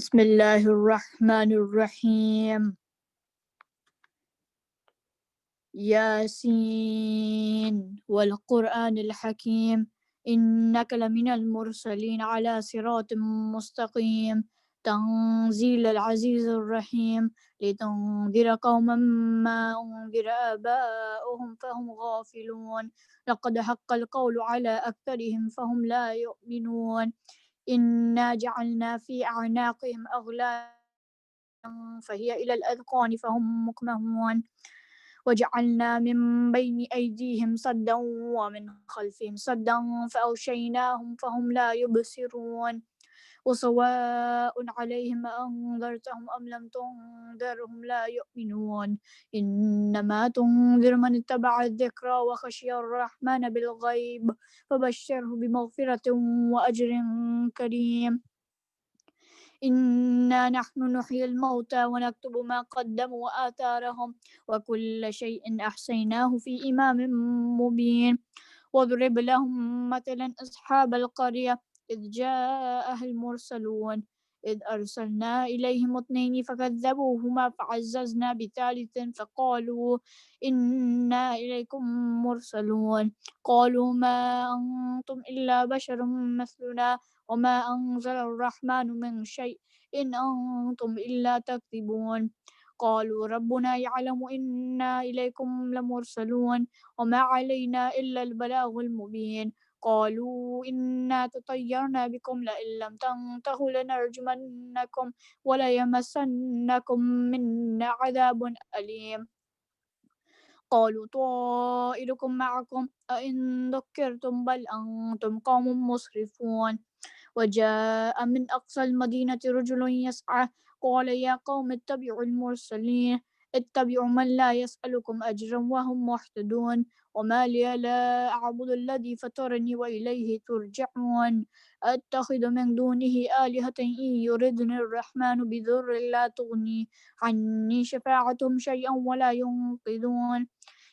بسم الله الرحمن الرحيم. ياسين والقرآن الحكيم إنك لمن المرسلين على صراط مستقيم تنزيل العزيز الرحيم لتنذر قوما ما أنذر آباؤهم فهم غافلون لقد حق القول على أكثرهم فهم لا يؤمنون إنا جعلنا في أعناقهم أغلالا فهي إلى الأذقان فهم مقمحون وجعلنا من بين أيديهم سدا ومن خلفهم سدا فأغشيناهم فهم لا يبصرون وسواء عليهم أنذرتهم أم لم تنذرهم لا يؤمنون إنما تنذر من اتبع الذكر وخشي الرحمن بالغيب فبشره بمغفرة وأجر كريم إنا نحن نحيي الموتى ونكتب ما قدموا وآثارهم وكل شيء أحصيناه في إمام مبين واضرب لهم مثلا أصحاب القرية إذ جاءها المرسلون إذ أرسلنا إليهم اثنين فكذبوهما فعززنا بثالث فقالوا إنا إليكم مرسلون قالوا ما أنتم إلا بشر مثلنا وما أنزل الرحمن من شيء إن أنتم إلا تكذبون قالوا ربنا يعلم إنا إليكم لمرسلون وما علينا إلا البلاغ المبين قالوا إنا تطيرنا بكم لئن لم تنتهوا لنرجمنكم وليمسنكم منا عذاب أليم قالوا طائركم معكم أئن ذكرتم بل أنتم قوم مسرفون وجاء من أقصى المدينة رجل يسعى قال يا قوم اتبعوا المرسلين اتبعوا من لا يسألكم أجرا وهم مهتدون وما لي لا أعبد الذي فطرني وإليه ترجعون أتخذ من دونه آلهة إن يردني الرحمن بضر لا تغني عني شفاعتهم شيئا ولا ينقذون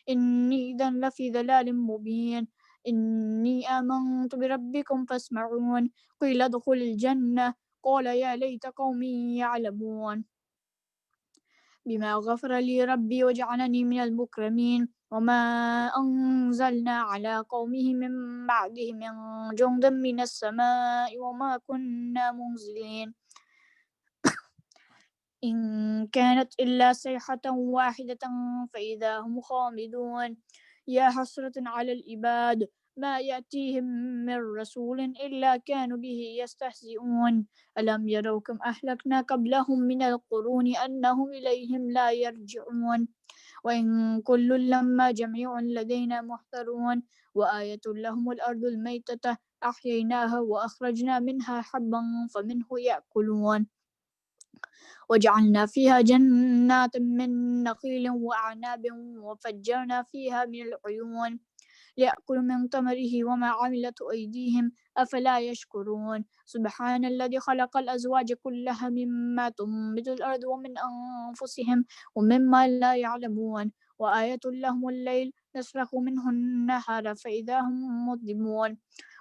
إني إذا لفي ضلال مبين إني آمنت بربكم فاسمعون قيل ادخل الجنة قال يا ليت قومي يعلمون بما غفر لي ربي وجعلني من المكرمين وما أنزلنا على قومه من بعده من جند من السماء وما كنا منزلين إن كانت إلا صيحة واحدة فإذا هم خامدون يا حسرة على العباد ما يأتيهم من رسول إلا كانوا به يستهزئون ألم يروا كم أهلكنا قبلهم من القرون أنهم إليهم لا يرجعون وإن كل لما جميع لدينا محضرون وآية لهم الأرض الميتة أحييناها وأخرجنا منها حبا فمنه يأكلون وجعلنا فيها جنات من نخيل وأعناب وفجرنا فيها من العيون ليأكلوا من ثمره وما عملت أيديهم أفلا يشكرون سبحان الذي خلق الأزواج كلها مما تنبت الأرض ومن أنفسهم ومما لا يعلمون وآية لهم الليل نسلخ منه النهار فإذا هم مظلمون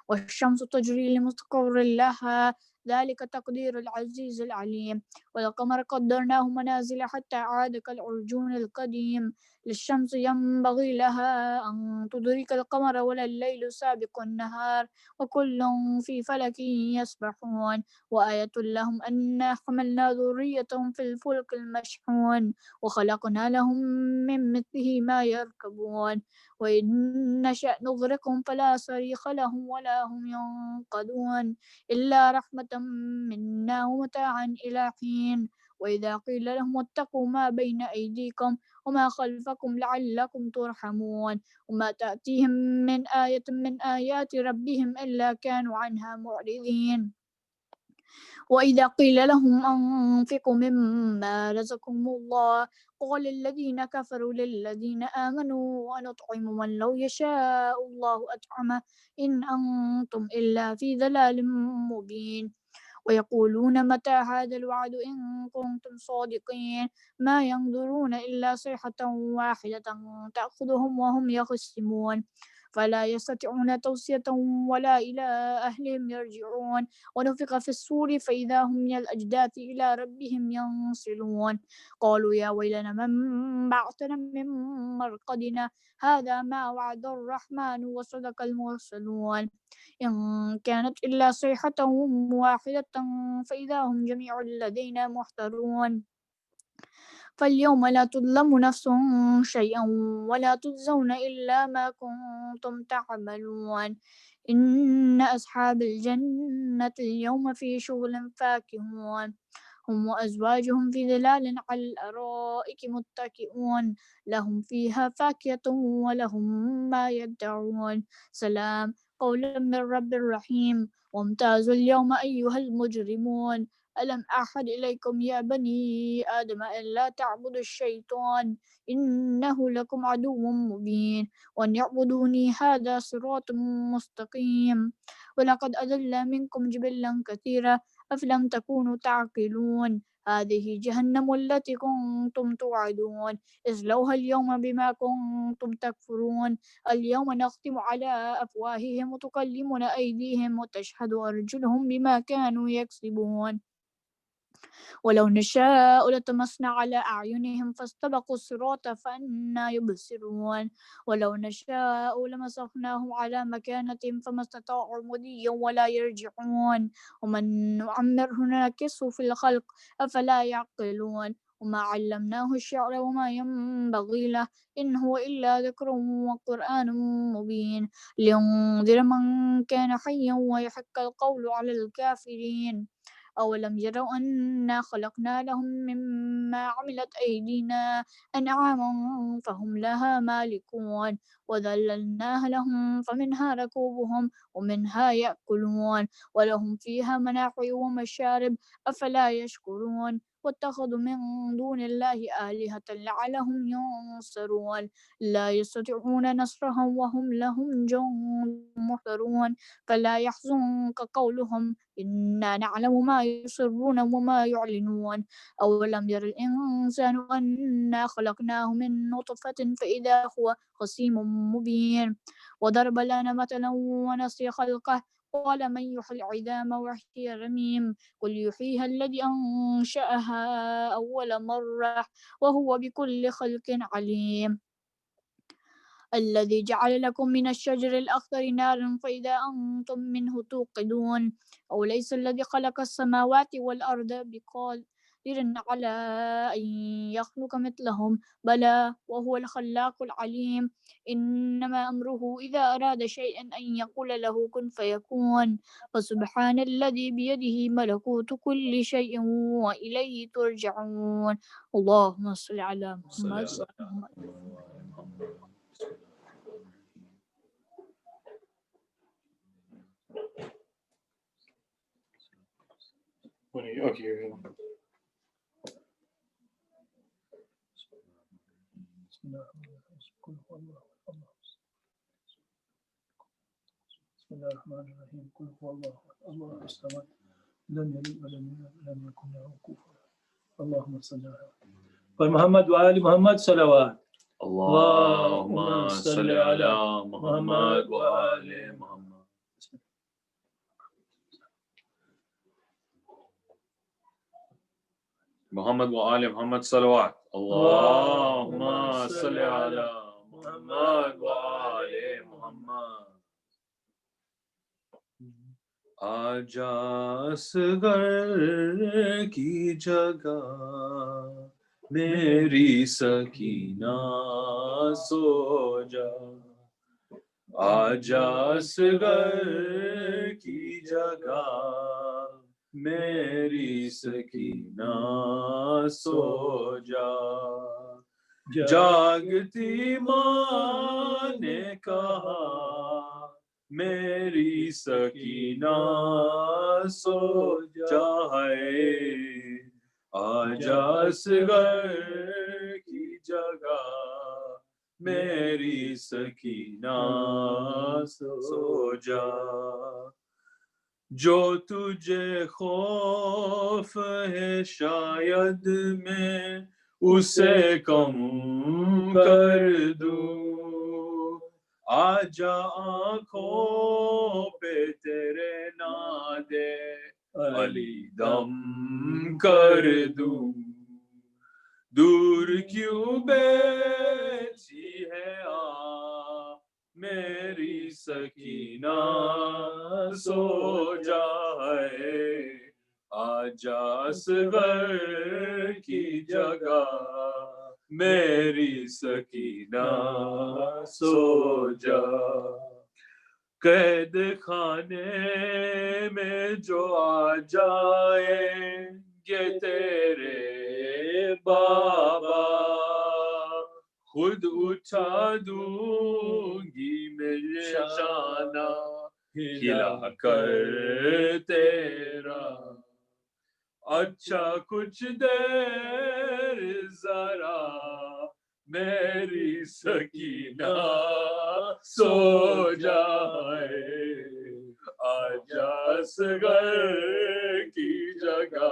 والشمس تجري لمستقر لها ذلك تقدير العزيز العليم والقمر قدرناه منازل حتى عاد كالعرجون القديم للشمس ينبغي لها أن تدرك القمر ولا الليل سابق النهار وكل في فلك يسبحون وآية لهم أنا حملنا ذريتهم في الفلك المشحون وخلقنا لهم من مثله ما يركبون وإن نشأ نغرقهم فلا صريخ لهم ولا هم ينقذون إلا رحمة منا ومتاعا إلى حين وإذا قيل لهم اتقوا ما بين أيديكم وما خلفكم لعلكم ترحمون وما تأتيهم من آية من آيات ربهم إلا كانوا عنها معرضين وإذا قيل لهم أنفقوا مما رزقكم الله قال الذين كفروا للذين آمنوا ونطعم من لو يشاء الله أطعمه إن أنتم إلا في ضلال مبين ويقولون متى هذا الوعد إن كنتم صادقين ما ينظرون إلا صيحة واحدة تأخذهم وهم يخصمون فلا يستطيعون توصية ولا إلى أهلهم يرجعون ونفخ في الصور فإذا هم من الأجداث إلى ربهم ينصلون قالوا يا ويلنا من بعثنا من مرقدنا هذا ما وعد الرحمن وصدق المرسلون إن كانت إلا صيحة واحدة فإذا هم جميع لدينا محضرون فاليوم لا تظلم نفس شيئا ولا تجزون إلا ما كنتم تعملون إن أصحاب الجنة اليوم في شغل فاكهون هم وأزواجهم في ظلال على الأرائك متكئون لهم فيها فاكهة ولهم ما يدعون سلام قولا من رب رحيم وامتازوا اليوم أيها المجرمون ألم أحد إليكم يا بني آدم ألا تعبدوا الشيطان إنه لكم عدو مبين وأن يعبدوني هذا صراط مستقيم ولقد أضل منكم جبلا كثيرا أفلم تكونوا تعقلون هذه جهنم التي كنتم توعدون اصلوها اليوم بما كنتم تكفرون اليوم نختم على أفواههم وتكلمنا أيديهم وتشهد أرجلهم بما كانوا يكسبون ولو نشاء لطمسنا على أعينهم فاستبقوا الصراط فأنا يبصرون ولو نشاء لمسخناهم على مكانتهم فما استطاعوا مضيا ولا يرجعون ومن نعمره ننكسه في الخلق أفلا يعقلون وما علمناه الشعر وما ينبغي له إن هو إلا ذكر وقرآن مبين لينذر من كان حيا ويحق القول على الكافرين أولم يروا أنا خلقنا لهم مما عملت أيدينا أنعاما فهم لها مالكون وذللناها لهم فمنها ركوبهم ومنها يأكلون ولهم فيها منافع ومشارب أفلا يشكرون واتخذوا من دون الله آلهة لعلهم ينصرون لا يستطيعون نصرهم وهم لهم جند محضرون فلا يحزنك قولهم إنا نعلم ما يسرون وما يعلنون أولم ير الإنسان أنا خلقناه من نطفة فإذا هو خصيم مبين وضرب لنا مثلا ونسي خلقه قال من يحيي العظام وهي رميم قل يحييها الذي أنشأها أول مرة وهو بكل خلق عليم الذي جعل لكم من الشجر الأخضر نارا فإذا أنتم منه توقدون أو ليس الذي خلق السماوات والأرض بقادر على أن يخلق مثلهم بلى وهو الخلاق العليم إنما أمره إذا أراد شيئا أن يقول له كن فيكون فسبحان الذي بيده ملكوت كل شيء وإليه ترجعون اللهم صل على محمد. Okay. بسم الله الرحمن الرحيم قل هو الله الصمد لم يلد ولم يولد ولم يكن له كفوا اللهم صل على محمد وآل محمد صلوات اللهم صل على محمد وآل محمد محمد وآل محمد صلوات اللهم صل على محمد وآل محمد आजा असगर की जगह मेरी सकीना सो जा आजा असगर की जगह मेरी सकीना सो जा जागती माँ ने कहा मेरी सकीना सो जाए आजा असगर की जगह मेरी सकीना सो जा जो तुझे खौफ है शायद मैं उसे कम कर दूं آجا آنکھوں پہ تیرے نادے علی دم کر دوں دور کیوں بیٹھی ہے میری سکینہ سو جائے آجا اصغر کی جگہ میری سکینہ سو جا قید خانے میں جو آ جائیں گے تیرے بابا خود اٹھا دوں گی میرے شانہ ہلا کر تیرا اچھا کچھ دیر ذرا میری سکینہ سو جائے آجا اصغر کی جگہ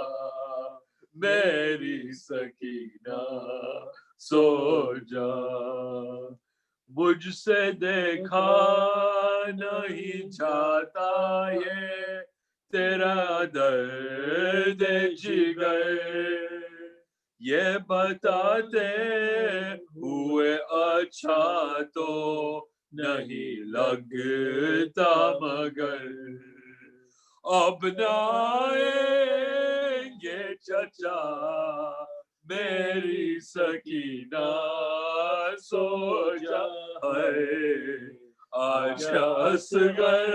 میری سکینہ سو جا مجھ سے دیکھا نہیں جاتا یہ تیرا درد جگر یہ بتاتے ہوئے اچھا تو نہیں لگتا مگر اب نہ آئیں گے چچا میری سکینہ سو جائے آجا اصغر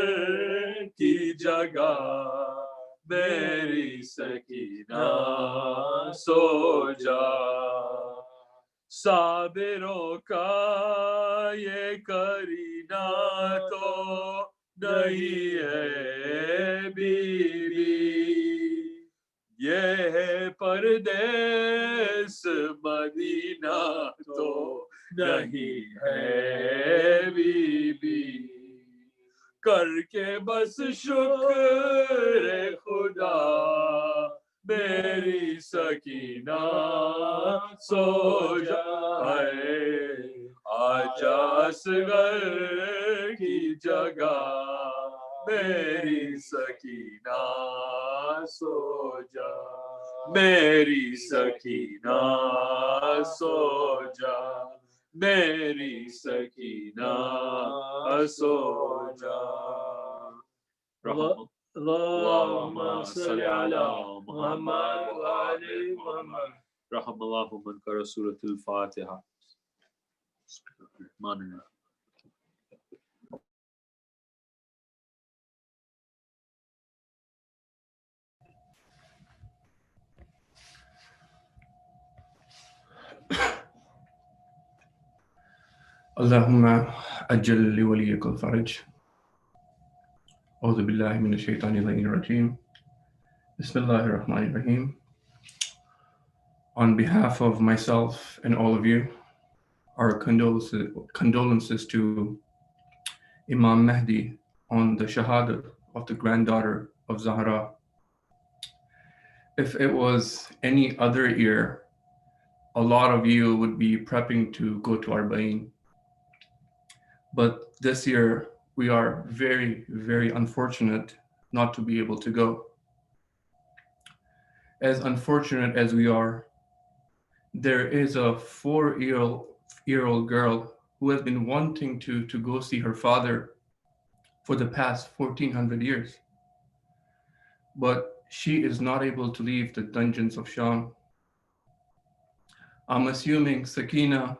کی جگہ میری سکینہ سو جا صابروں کا یہ کرینہ تو نہیں ہے بیوی یہ ہے پردیس مدینہ تو نہیں ہے بیوی کر کے بس شکر خدا میری سکینہ سو جائے آجا اصغر کی جگہ میری سکینہ سو جا میری سکینہ سو جا میری سکینہ سو جا اللهم صل على محمد وآل محمد رحم اللہ من کا سورۃ الفاتحہ الرحمن الرحیم اللهم أجل لوليك الفرج أعوذ بالله من الشيطان الرجيم بسم الله الرحمن الرحيم. On behalf of myself and all of you, our condolences to Imam Mahdi on the Shuhada of the granddaughter of Zahra. If it was any other year, a lot of you would be prepping to go to Arba'in. But this year, we are very, very unfortunate not to be able to go. As unfortunate as we are, there is a 4-year-old girl who has been wanting to go see her father for the past 1400 years. But she is not able to leave the dungeons of Sham. I'm assuming Sakina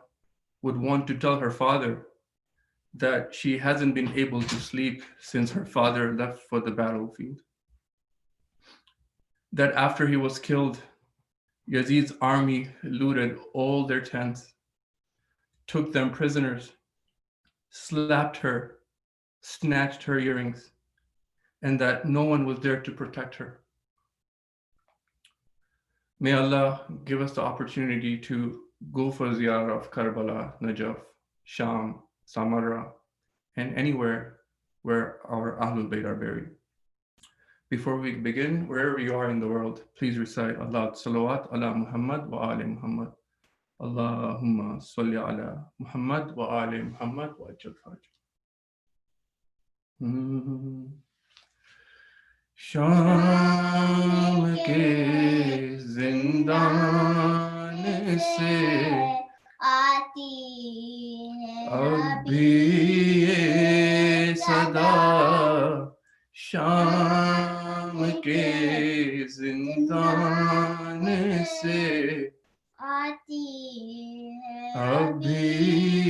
would want to tell her father that she hasn't been able to sleep since her father left for the battlefield. That after he was killed, Yazid's army looted all their tents, took them prisoners, slapped her, snatched her earrings, and that no one was there to protect her. May Allah give us the opportunity to go for ziyarah of Karbala, Najaf, Sham, Samarra, and anywhere where our Ahlul Bayt are buried. Before we begin, wherever you are in the world, please recite Allah's salawat ala Muhammad wa ali Muhammad. Allahumma salli ala Muhammad wa ali Muhammad wa ajal faraj. شام کے زندان سے آتی ہے اب بھی یہ صدا، شام کے زندان سے آتی ہے اب بھی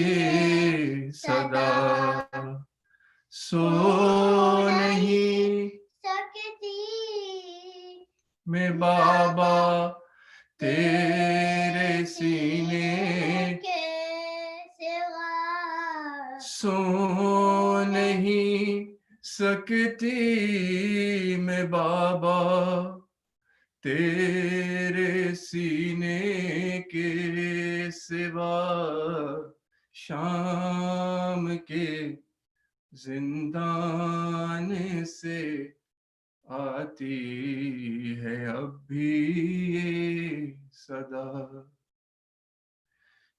یہ صدا، سو نہیں سکتی میں بابا تیرے سینے کے سوا، سو نہیں سکتی میں بابا تیرے سینے کے سوا، شام کے زندان سے آتی ہے اب بھی یہ صدا۔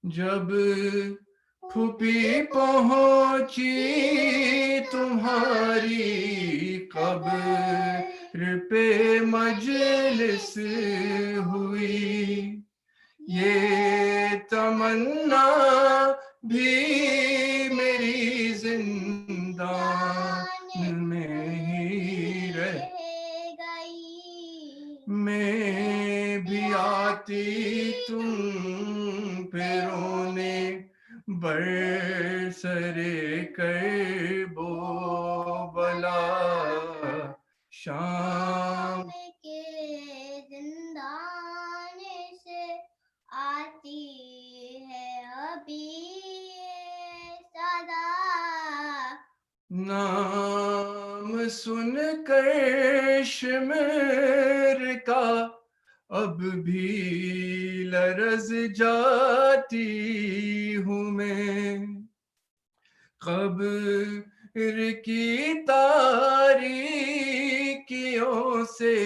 جب پھوپھی پہنچی تمہاری قبر پہ مجلس ہوئی، یہ تمنا بھی میری زندان میں ہی رہ گئی، میں بھی آتی تم پہ رونے برسرے کربلا، شام کے زندان سے آتی ہے ابھی صدا، نام سن کر شمر کا اب بھی لرز جاتی ہوں میں، قبر کی تاریکیوں سے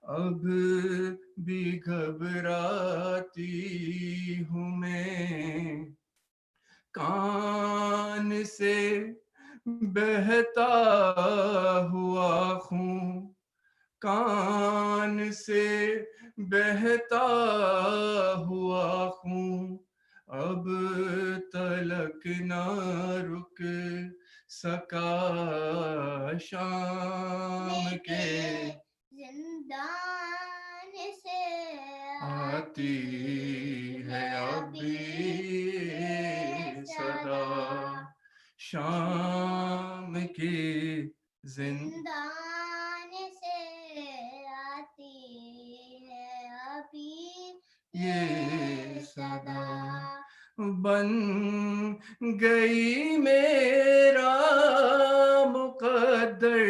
اب بھی گھبراتی ہوں میں، کان سے بہتا ہوا خون، کان سے بہتا ہوا خون اب تلک نہ رک سکا، شام کے زندان سے آتی ہے ابھی صدا، شام کی زندان سے آتی ہے ابھی یہ صدا، بن گئی میرا مقدر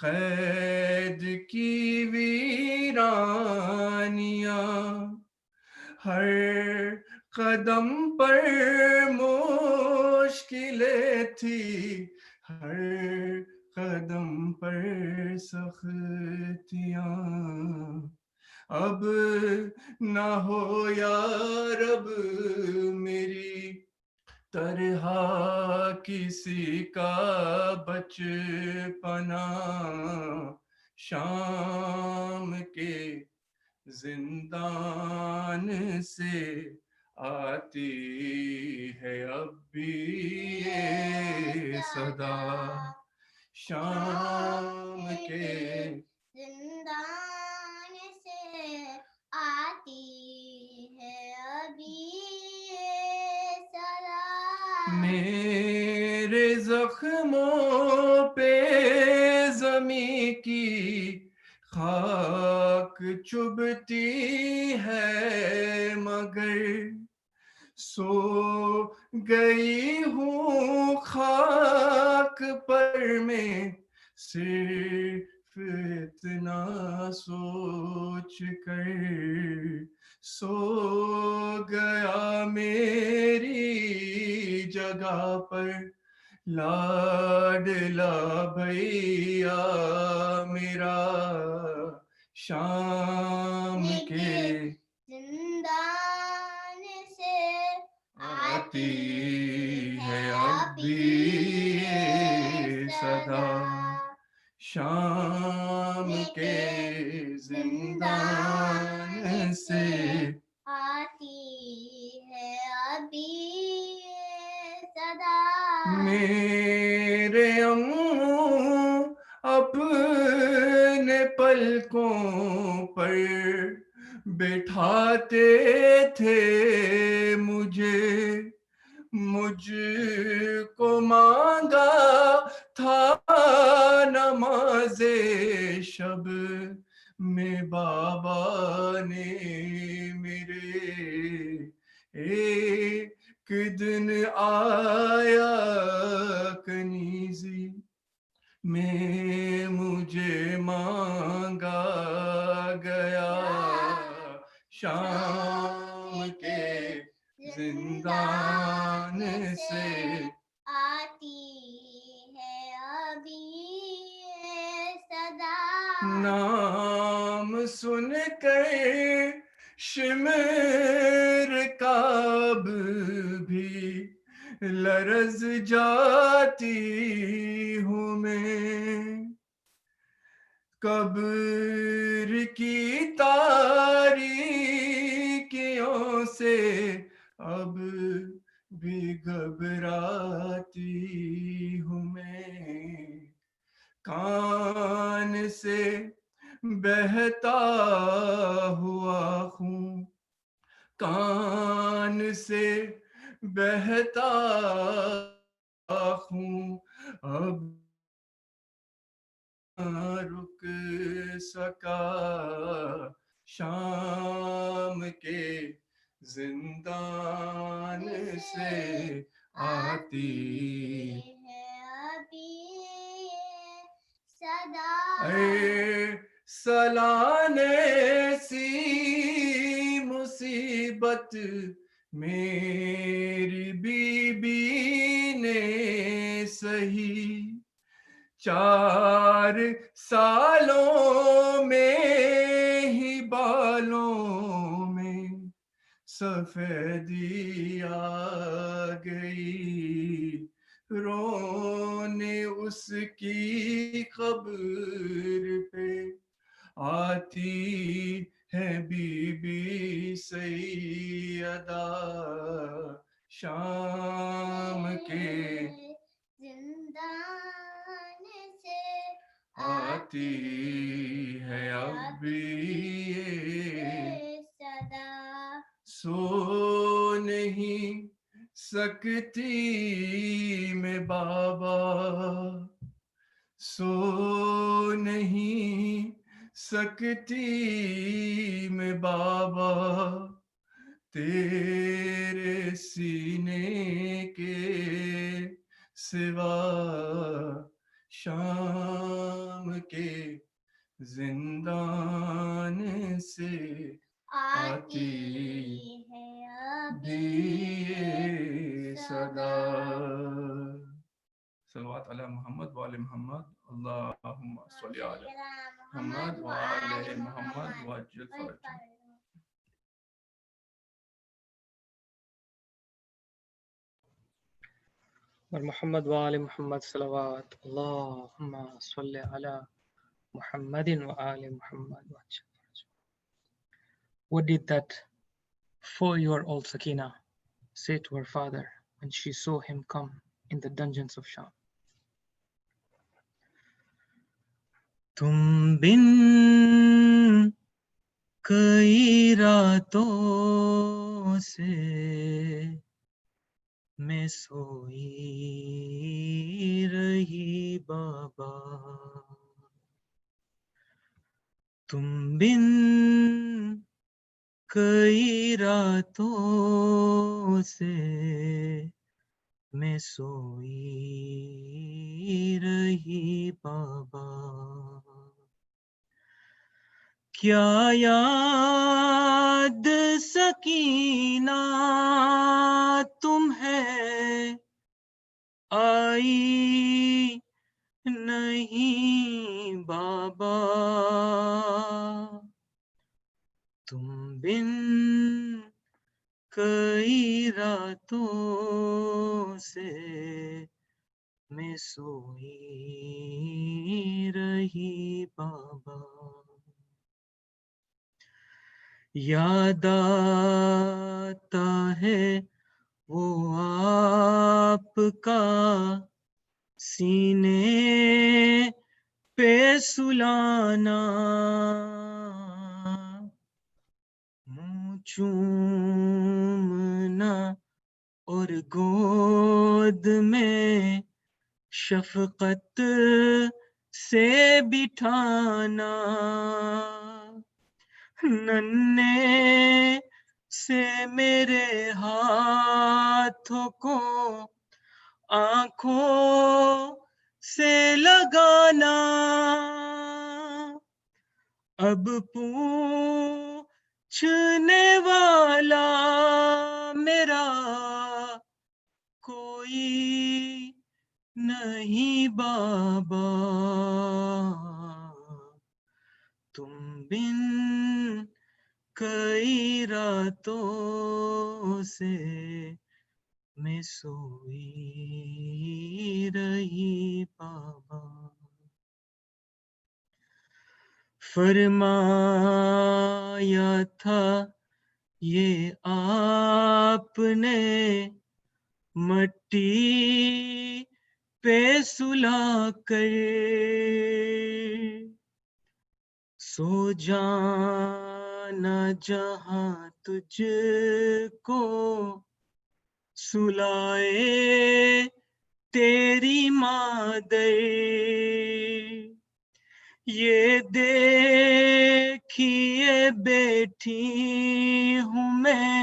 قید کی ویرانیاں، ہر قدم پر مشکلیں تھی، ہر قدم پر سختیاں، اب نہ ہو یا رب میری طرح کسی کا بچپنا، شام کے زندان سے آتی ہے اب بھی یہ صدا، شام کے زندان سے آتی ہے ابھی صدا، میرے زخموں پہ زمیں کی خاک چبھتی ہے مگر سو گئی ہوں خاک پر میں، صرف اتنا سوچ کر سو گیا میری جگہ پر لاڈلا بھیا میرا، شام کے زندان سے آتی ہے اب بھی صدا۔ شام کے زندان سے آتی ہے ابھی صدا میرے اموں اپنے پلکوں پر بٹھاتے تھے مجھے مجھ کو مانگا تھا نماز شب میں بابا نے میرے ایک دن آیا کنیزی میں مجھے مانگا گیا شام کے زندان سے آتی ہے ابھی صدا نام سن کر شمر کعب بھی لرز جاتی ہوں میں قبر کی تاریکیوں سے اب بھی گھبراتی ہوں میں کان سے بہتا ہوا خون کان سے بہتا خون اب رک سکا شام کے زندان سے آتی ہے ابھی صدا اے سلانے سی مصیبت میری بیوی نے سہی 4 سالوں میں ہی بالوں میں سفیدی آ گئی رونے اس کی قبر پہ آتی ہے بی بی سیدہ شام کے زندان سے آتی ہے اب بھی صدا سو نہیں سکتی میں بابا سو نہیں سکتی میں بابا تیرے سینے کے سوا شام کے زندان سے آتی ہے بھی صدا صلوات علی محمد وآل محمد اللہم صلی علی محمد وآل محمد وعجل فرجہ محمد وآل محمد صلوات اللہم صلی علی محمد وآل محمد. What did that 4-year-old Sakina say to her father when she saw him come in the dungeons of Sham? تم بن کئی راتوں سے میں سوئی رہی بابا تم بن کئی راتوں سے میں سوئی رہی بابا کیا یاد سکینہ تمہیں آئی نہیں بابا تم بن کئی راتوں سے میں سوئی رہی بابا. یاد آتا ہے وہ آپ کا سینے پہ سلانا، منہ چومنا اور گود میں شفقت سے بٹھانا، ننھے سے میرے ہاتھوں کو آنکھوں سے لگانا، اب پوچھنے والا میرا کوئی نہیں بابا، تم بن کئی راتوں سے میں سوئی رہی بابا. فرمایا تھا یہ آپ نے مٹی پہ سلا کر، سو جانا جہاں تجھ کو سلائے تیری مادر، یہ دیکھیے بیٹھی ہوں میں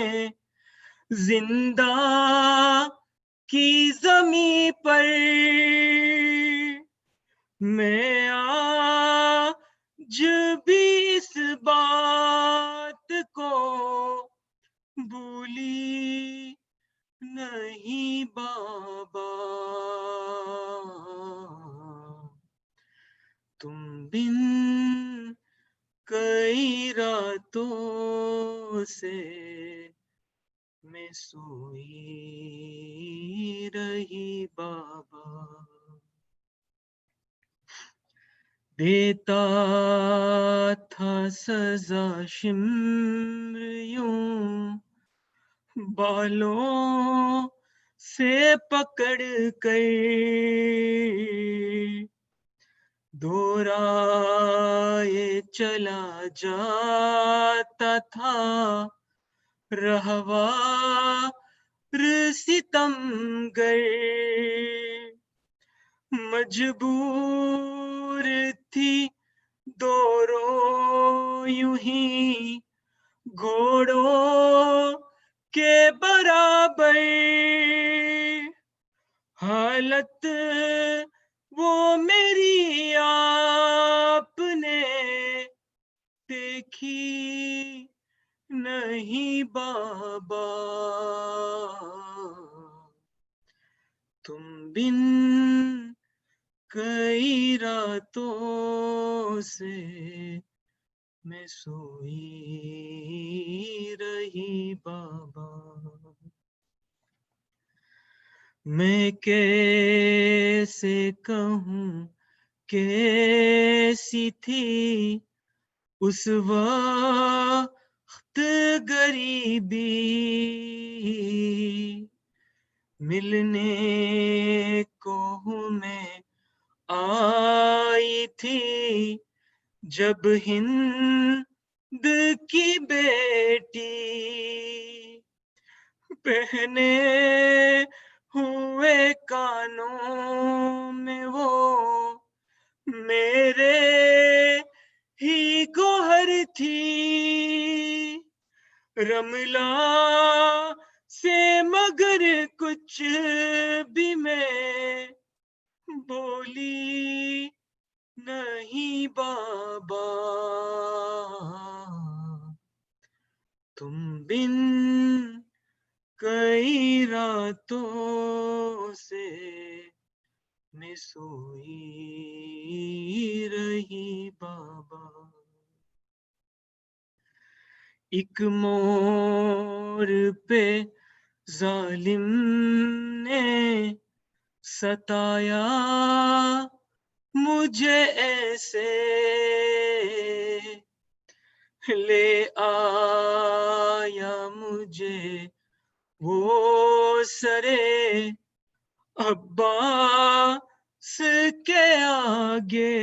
زندہ کی زمیں پر، میں آج بھی اس بات کو بھولی نہیں بابا، تم بن کئی راتوں سے میں سوئی رہی بابا. دیتا تھا سزا شمر یوں بالوں سے پکڑ کر، دورائے چلا جاتا تھا رہوار ستم گر، مجبور تھی دوروں یوں ہی گھوڑوں کے برابر، حالت وہ میری آپ نے دیکھی نہیں بابا، تم بن کئی راتوں سے میں سوئی رہی بابا. میں کیسے کہوں کیسی تھی اس وقت غریبی، ملنے کو ہوں میں آئی تھی جب ہند کی بیٹی، پہنے ہوئے کانوں میں وہ میرے ہی گوہر تھی، رملہ سے مگر کچھ بھی میں بولی نہیں بابا، تم بن کئی راتوں سے میں سوئی رہی بابا. ایک موڑ پہ ظالم نے सताया मुझे ऐसे ले आया मुझे वो सरे अब्बास के आगे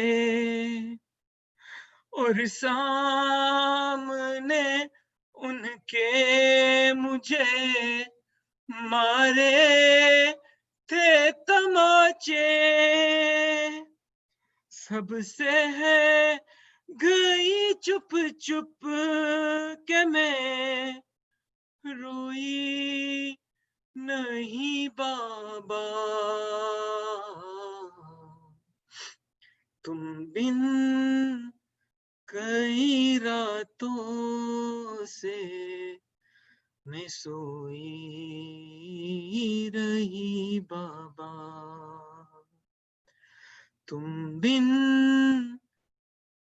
और सामने उनके मुझे मारे थे तमाचे सबसे है गई चुप चुप के मैं रोई नहीं बाबा तुम बिन कई रातों से मैं सोई रही बाबा तुम बिन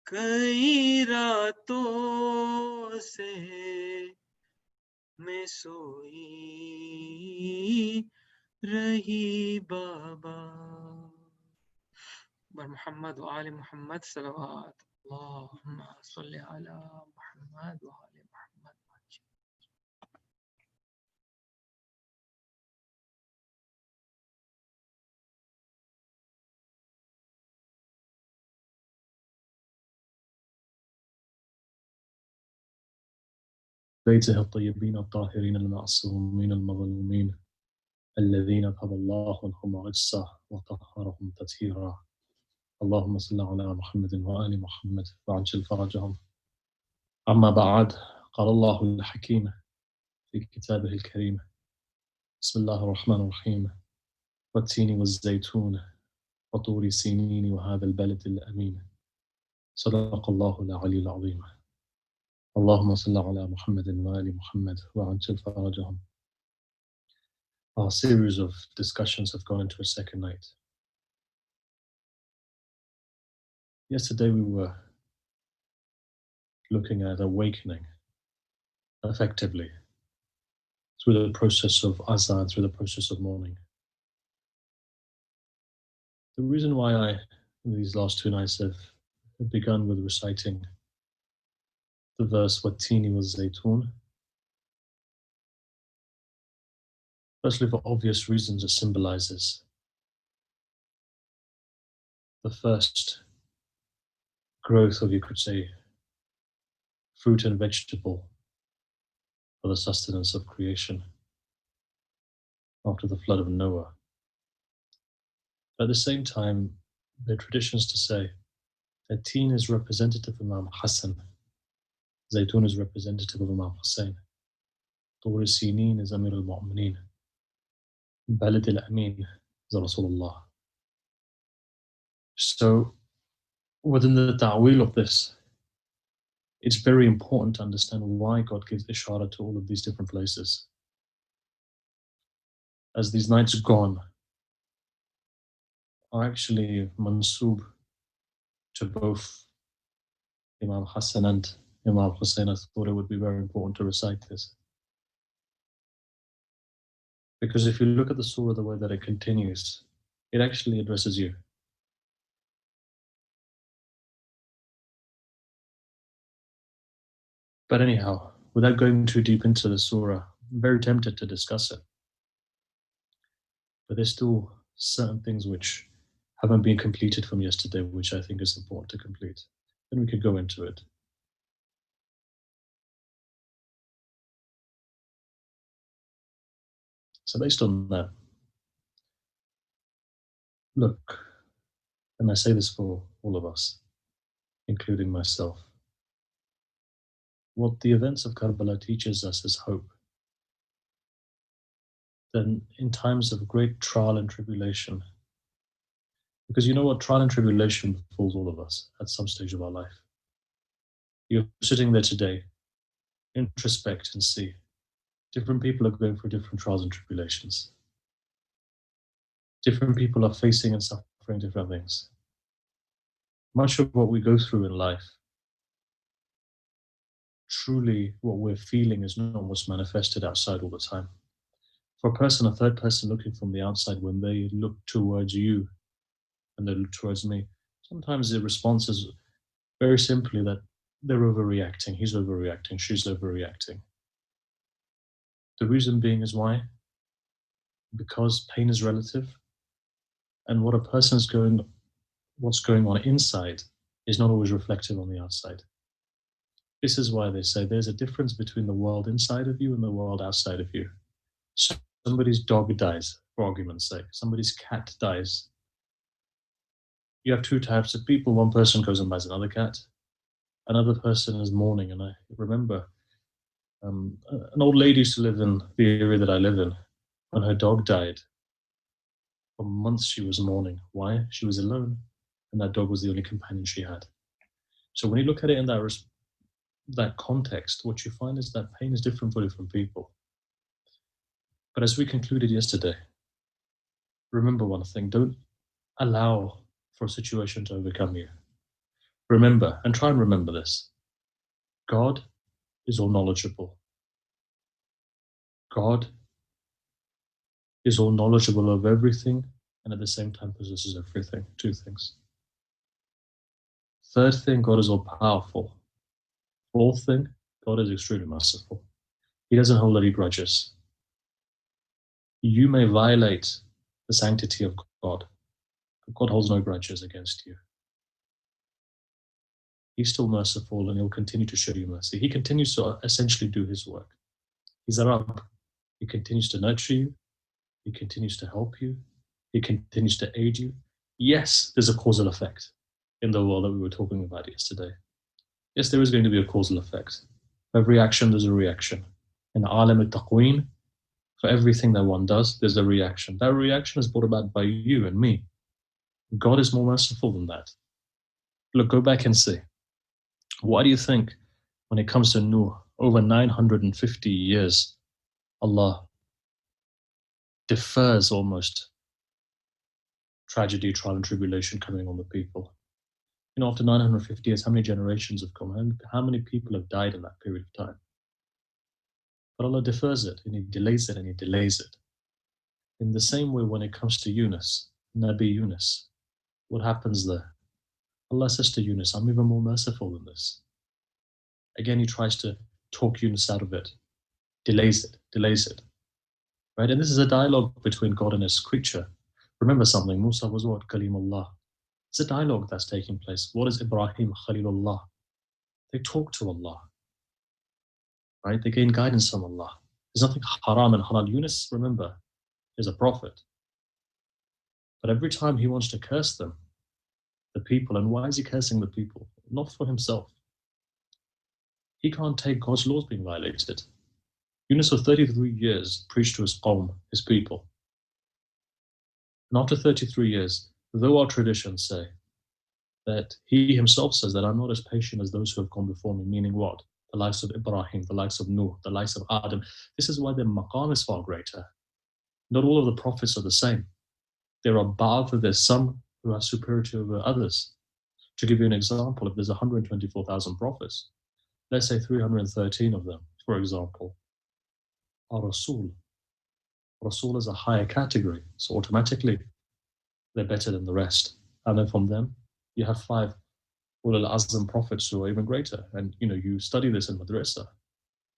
कई रातों से मैं सोई रही बाबा बर मोहम्मद व आले मोहम्मद सलवात अल्लाहुम्मा सल्ली अला मोहम्मद व आले मोहम्मद بيته الطيبين الطاهرين المعصومين المظلومين الذين أذهب الله عنهم الرجس وطهرهم تطهيرا اللهم صل على محمد وآل محمد وعجل فرجهم أما بعد قال الله الحكيم في كتابه الكريم بسم الله الرحمن الرحيم والتين والزيتون وطور سينين وهذا البلد الأمين صدق الله العلي العظيم اللهم صل على محمد وآل محمد وعجل فرجهم. Our series of discussions have gone into a second night. Yesterday we were looking at awakening effectively through the process of azan, through the process of mourning. The reason why I, in these last two nights, have begun with reciting the verse Wattini was Zaytun, firstly for obvious reasons, it symbolizes the first growth of, you could say, fruit and vegetable for the sustenance of creation after the flood of Noah. At the same time, there are traditions to say that teen is representative of Imam Hassan, Zaytun is representative of Imam Hussein, Tur Sinin is Amir al-Mu'mineen, Balad al-Amin is Rasulullah. So within the ta'wil of this, it's very important to understand why God gives ishara to all of these different places. As these nights gone are actually mansoob to both Imam Hassan and Imam Hussein, I thought it would be very important to recite this. Because if you look at the surah the way that it continues, it actually addresses you. But anyhow, without going too deep into the surah, I'm very tempted to discuss it. But there's still certain things which haven't been completed from yesterday, which I think is important to complete. Then we could go into it. So based on that, look, and I say this for all of us, including myself, what the events of Karbala teaches us is hope. Then in times of great trial and tribulation, because you know what, trial and tribulation befalls all of us at some stage of our life. You're sitting there today, introspect and see. Different people are going through different trials and tribulations. Different people are facing and suffering different things. Much of what we go through in life, truly what we're feeling is not what's manifested outside all the time. For a person, a third person looking from the outside, when they look towards you and they look towards me, sometimes the response is very simply that they're overreacting. He's overreacting. She's overreacting. The reason being is why? Because pain is relative, and what a person's what's going on inside is not always reflective on the outside. This is why they say there's a difference between the world inside of you and the world outside of you. Somebody's dog dies, for argument's sake. Somebody's cat dies. You have two types of people. One person goes and buys another cat. Another person is mourning. And I remember an old lady used to live in the area that I live in. When her dog died, for months she was mourning. Why? She was alone, and that dog was the only companion she had. So when you look at it in that context, what you find is that pain is different for different people. But as we concluded yesterday, remember one thing: don't allow for a situation to overcome you. Remember, and try and remember this: God is all knowledgeable. God is all knowledgeable of everything, and at the same time possesses everything. Two things. Third thing, God is all powerful. Fourth thing, God is extremely merciful. He doesn't hold any grudges. You may violate the sanctity of God, but God holds no grudges against you. He's still merciful, and he'll continue to show you mercy. He continues to essentially do his work. He's a Rabb. He continues to nurture you. He continues to help you. He continues to aid you. Yes, there's a causal effect in the world that we were talking about yesterday. Yes, there is going to be a causal effect. For every action, there's a reaction. In Alam al-Taqween, for everything that one does, there's a reaction. That reaction is brought about by you and me. God is more merciful than that. Look, go back and see. Why do you think when it comes to Nuh, over 950 years, Allah defers almost tragedy, trial, and tribulation coming on the people? You know, after 950 years, how many generations have come? How many people have died in that period of time? But Allah defers it, and He delays it, and He delays it. In the same way, when it comes to Yunus, Nabi Yunus, what happens there? Allah says to Yunus, I'm even more merciful than this. Again, He tries to talk Yunus out of it, delays it. Right? And this is a dialogue between God and His creature. Remember something, Musa was what? Kalimullah. It's a dialogue that's taking place. What is Ibrahim Khalilullah? They talk to Allah. Right? They gain guidance from Allah. There's nothing haram and halal. Yunus, remember, is a prophet. But every time he wants to curse them, the people, and why is he cursing the people? Not for himself. He can't take God's laws being violated. Yunus for 33 years preached to his qawm, his people. And after 33 years, though our traditions say that he himself says that I'm not as patient as those who have gone before me, meaning what? The likes of Ibrahim, the likes of Nuh, the likes of Adam. This is why their maqam is far greater. Not all of the prophets are the same. There are ba'ath, there's some who are superior over others. To give you an example, if there's 124,000 prophets, let's say 313 of them, for example, are Rasul. Rasul is a higher category, so automatically they're better than the rest. And then from them, you have 5 Ulul Azm prophets who are even greater. And you know, you study this in madrasa.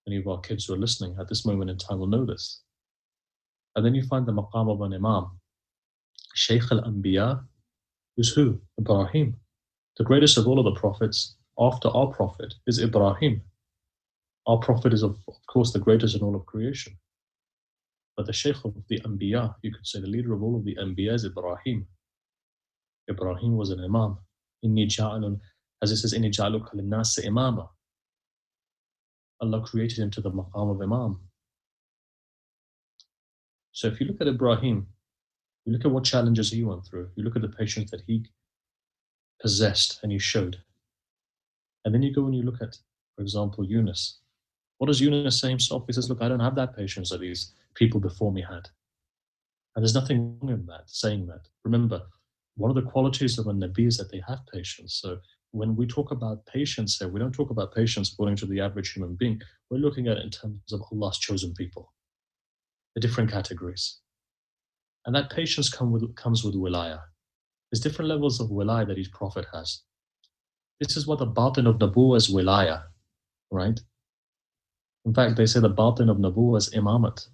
Many of our kids who are listening at this moment in time will know this. And then you find the maqam of an imam. Shaykh al-Anbiya is who? Ibrahim. The greatest of all of the prophets after our prophet is Ibrahim. Our prophet is of course the greatest in all of creation. But the Shaykh of the Anbiya, you could say the leader of all of the Anbiya is Ibrahim. Ibrahim was an imam. Inni ja'alun, as it says, Inni ja'aluka linnasi imama. Allah created him to the maqam of imam. So if you look at Ibrahim, you look at what challenges he went through, you look at the patience that he possessed and he showed. And then you go and you look at, for example, Yunus. What does Yunus say himself? He says, look, I don't have that patience that these people before me had. And there's nothing wrong in that, saying that. Remember, one of the qualities of a Nabi is that they have patience. So when we talk about patience here, we don't talk about patience according to the average human being. We're looking at it in terms of Allah's chosen people. the different categories. And that patience comes with wilaya. There's different levels of wilaya that each prophet has. This is what the batin of Nabuwa is wilaya, right? In fact, they say the batin of Nabuwa is imamate.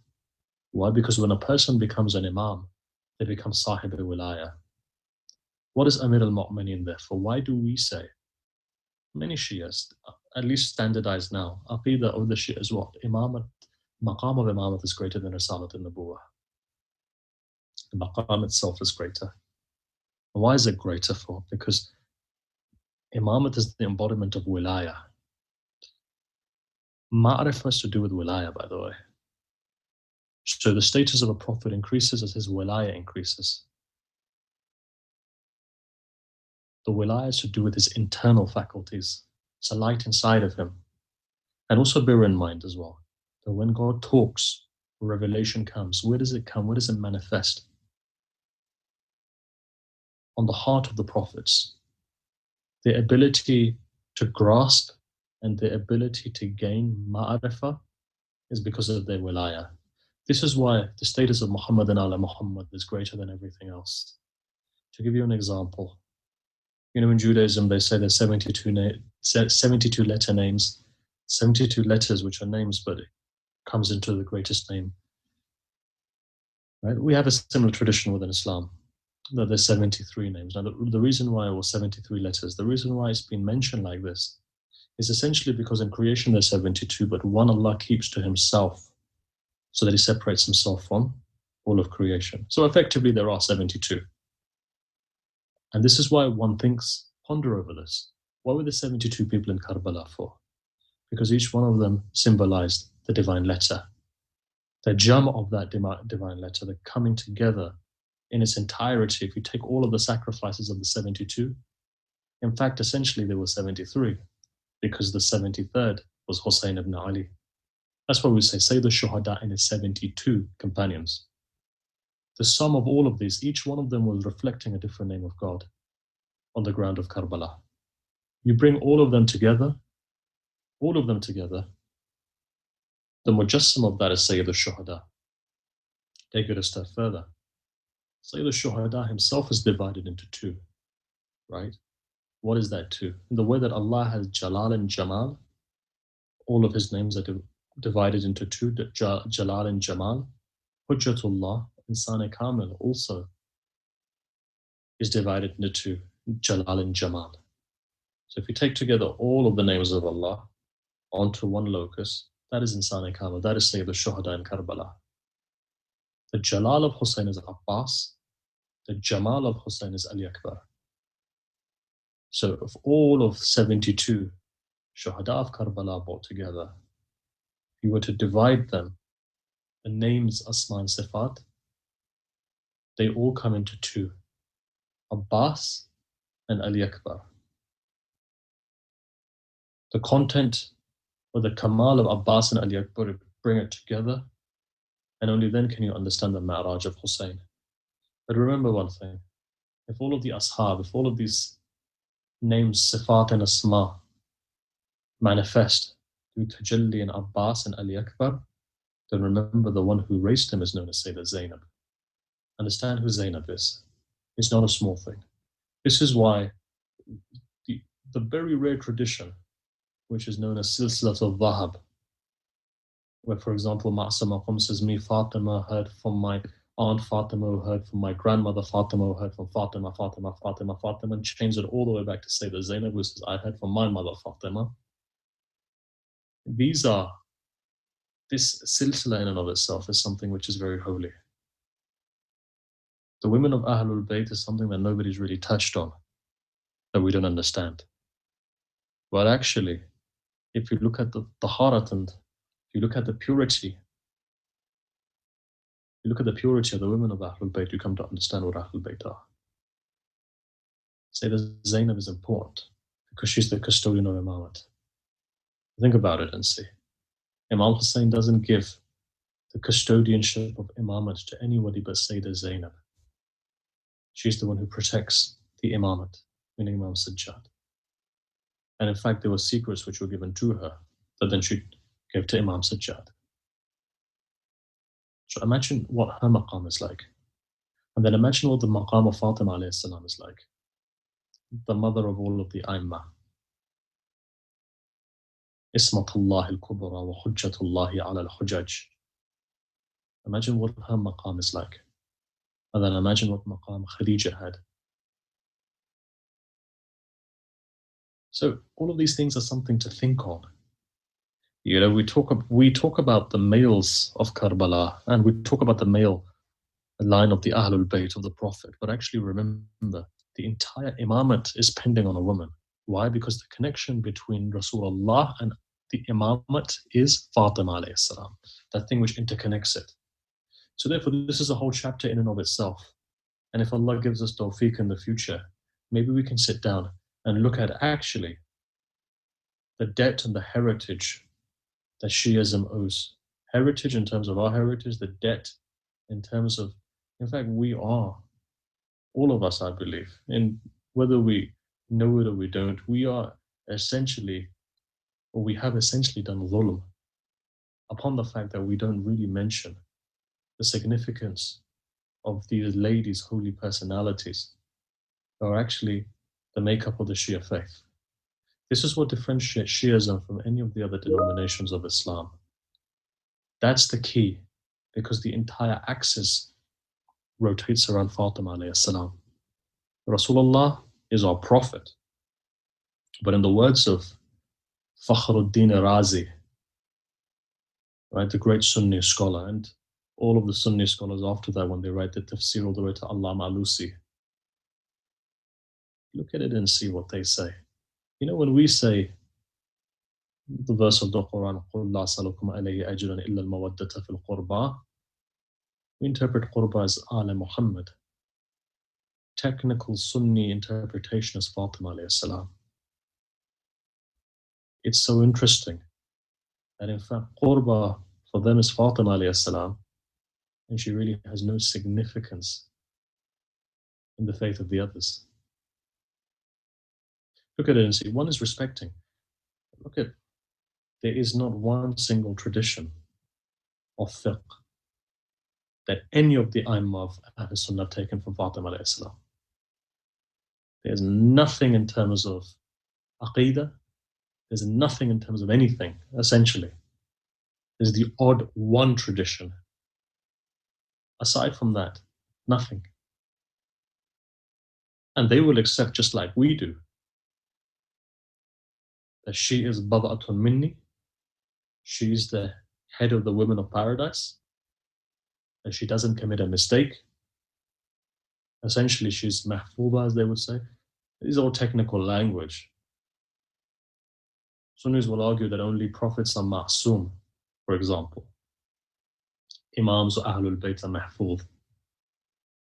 Why? Because when a person becomes an imam, they become sahib wilaya. What is Amir al-Mu'mineen therefore? Why do we say, many Shias, at least standardized now, aqidah of the Shia is what? Imamat, maqam of imamat is greater than risalat al-Nabuwa. The maqam itself is greater. And why is it greater for? Because imamat is the embodiment of wilaya. Ma'rifah has to do with wilaya, by the way. So the status of a prophet increases as his wilaya increases. The wilaya has to do with his internal faculties. It's a light inside of him. And also bear in mind as well, that when God talks, revelation comes. Where does it come? Where does it manifest? On the heart of the prophets. The ability to grasp and the ability to gain ma'arifah is because of their wilaya. This is why the status of Muhammad and ala Muhammad is greater than everything else. To give you an example, you know, in Judaism, they say there's 72 letter names, 72 letters which are names, but it comes into the greatest name. Right? We have a similar tradition within Islam, that there's 73 names. Now, the reason why it was 73 letters, the reason why it's been mentioned like this is essentially because in creation there's 72, but one Allah keeps to himself, so that he separates himself from all of creation. So effectively there are 72. And this is why one thinks, ponder over this. What were the 72 people in Karbala for? Because each one of them symbolized the divine letter. The jam of that divine letter, the coming together in its entirety. If you take all of the sacrifices of the 72, in fact, essentially there were 73, because the 73rd was Hussein ibn Ali. That's why we say Sayyida Shuhada and his 72 companions. The sum of all of these, each one of them was reflecting a different name of God on the ground of Karbala. You bring all of them together, the mujassam of that is Sayyida Shuhada. Take it a step further. Sayyida Shuhada himself is divided into two, right? What is that two? In the way that Allah has Jalal and Jamal, all of his names are divided into two, Jalal and Jamal. Hujjatullah, Insan Kamil also is divided into two, Jalal and Jamal. So if you take together all of the names of Allah onto one locus, that is Insan Kamil, that is Sayyida Shuhada in Karbala. The Jalal of Hussein is Abbas, the Jamal of Hussein is Ali Akbar. So of all of 72 Shuhada of Karbala brought together, if you were to divide them, the names Asma and Sifat, they all come into two, Abbas and Ali Akbar. The content or the Kamal of Abbas and Ali Akbar, bring it together, and only then can you understand the Ma'raj of Hussein. But remember one thing, if all of the Ashab, if all of these names, Sifat and Asma, manifest through Tajalli and Abbas and Ali Akbar, then remember the one who raised him is known as Sayyida Zainab. Understand who Zainab is. It's not a small thing. This is why the very rare tradition, which is known as Silsilat al-Dhahab, where, for example, Ma'asama Qum says, me, Fatima, heard from my aunt Fatima, who heard from my grandmother Fatima, who heard from Fatima, and changed it all the way back to Sayyida Zainab, who says, I heard from my mother Fatima. This silsila in and of itself is something which is very holy. The women of Ahlul Bayt is something that nobody's really touched on, that we don't understand. But actually, if you look at the taharat and if you look at the purity, of the women of Ahlul Bayt, you come to understand what Ahlul Bayt are. Sayyida Zainab is important because she's the custodian of Imamate. Think about it and see. Imam Hussein doesn't give the custodianship of Imamate to anybody but Sayyida Zainab. She's the one who protects the Imamate, meaning Imam Sajjad. And in fact, there were secrets which were given to her that then she gave to Imam Sajjad. So imagine what her maqam is like. And then imagine what the maqam of Fatima alayhi salam is like. The mother of all of the Aimma. Ismatullah al-Kubra wa Hujjatullahi ala al-Hujaj. Imagine what her maqam is like. And then imagine what maqam Khadija had. So all of these things are something to think on. You know, we talk about the males of Karbala, and we talk about the male line of the Ahlul Bayt of the Prophet, but actually remember, the entire Imamate is pending on a woman. Why? Because the connection between Rasulullah and the Imamate is Fatima alayhi salam, that thing which interconnects it. So therefore, this is a whole chapter in and of itself. And if Allah gives us tawfiq in the future, maybe we can sit down and look at actually the debt and the heritage that Shiism owes. Heritage in terms of our heritage, the debt in terms of, in fact, we are, all of us, I believe, and whether we know it or we don't, we are essentially, or we have essentially done dhulm upon the fact that we don't really mention the significance of these ladies' holy personalities who are actually the makeup of the Shia faith. This is what differentiates Shiism from any of the other denominations of Islam. That's the key, because the entire axis rotates around Fatima alayhi salam. Rasulullah is our prophet. But in the words of Fakhruddin Razi, right, the great Sunni scholar, and all of the Sunni scholars after that, when they write the tafsir all the way to Allama Alusi, look at it and see what they say. You know, when we say the verse of the Quran, قُلْ لَا أَسْأَلُكُمْ عَلَيْهِ أَجْرًا إِلَّا الْمَوَدَّةَ فِي الْقُرْبَى, we interpret Qurba as Ala Muhammad. Technical Sunni interpretation is Fatima alayhi salam. It's so interesting that in fact Qurba for them is Fatima alayhi salam, and she really has no significance in the faith of the others. Look at it and see, one is respecting. Look at, there is not one single tradition of fiqh that any of the Aimma of Ahl Sunnah have taken from Fatima alayhi salam. There's nothing in terms of Aqidah, there's nothing in terms of anything, essentially. There's the odd one tradition. Aside from that, nothing. And they will accept, just like we do, that she is Bada'atun Minni, she's the head of the women of paradise, and she doesn't commit a mistake. Essentially, she's mahfuba, as they would say. These are all technical language. Sunnis will argue that only prophets are ma'soom, for example. Imams or Ahlul Bayt are mahfuz.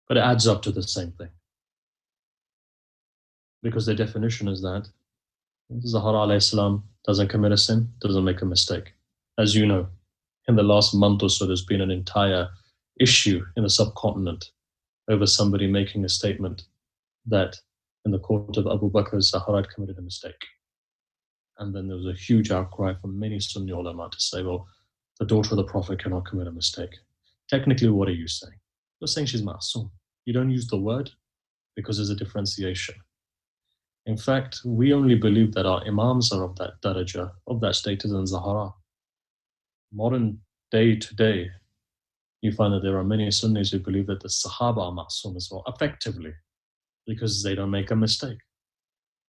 But it adds up to the same thing. Because the definition is that Zahra alayhi salam doesn't commit a sin, doesn't make a mistake. As you know, in the last month or so, there's been an entire issue in the subcontinent over somebody making a statement that in the court of Abu Bakr, Zahra had committed a mistake. And then there was a huge outcry from many Sunni ulama to say, well, the daughter of the Prophet cannot commit a mistake. Technically, what are you saying? You're saying she's ma'soom. You don't use the word because there's a differentiation. In fact, we only believe that our imams are of that daraja, of that status in Zahra. Modern day today, you find that there are many Sunnis who believe that the Sahaba are ma'soom as well, effectively, because they don't make a mistake.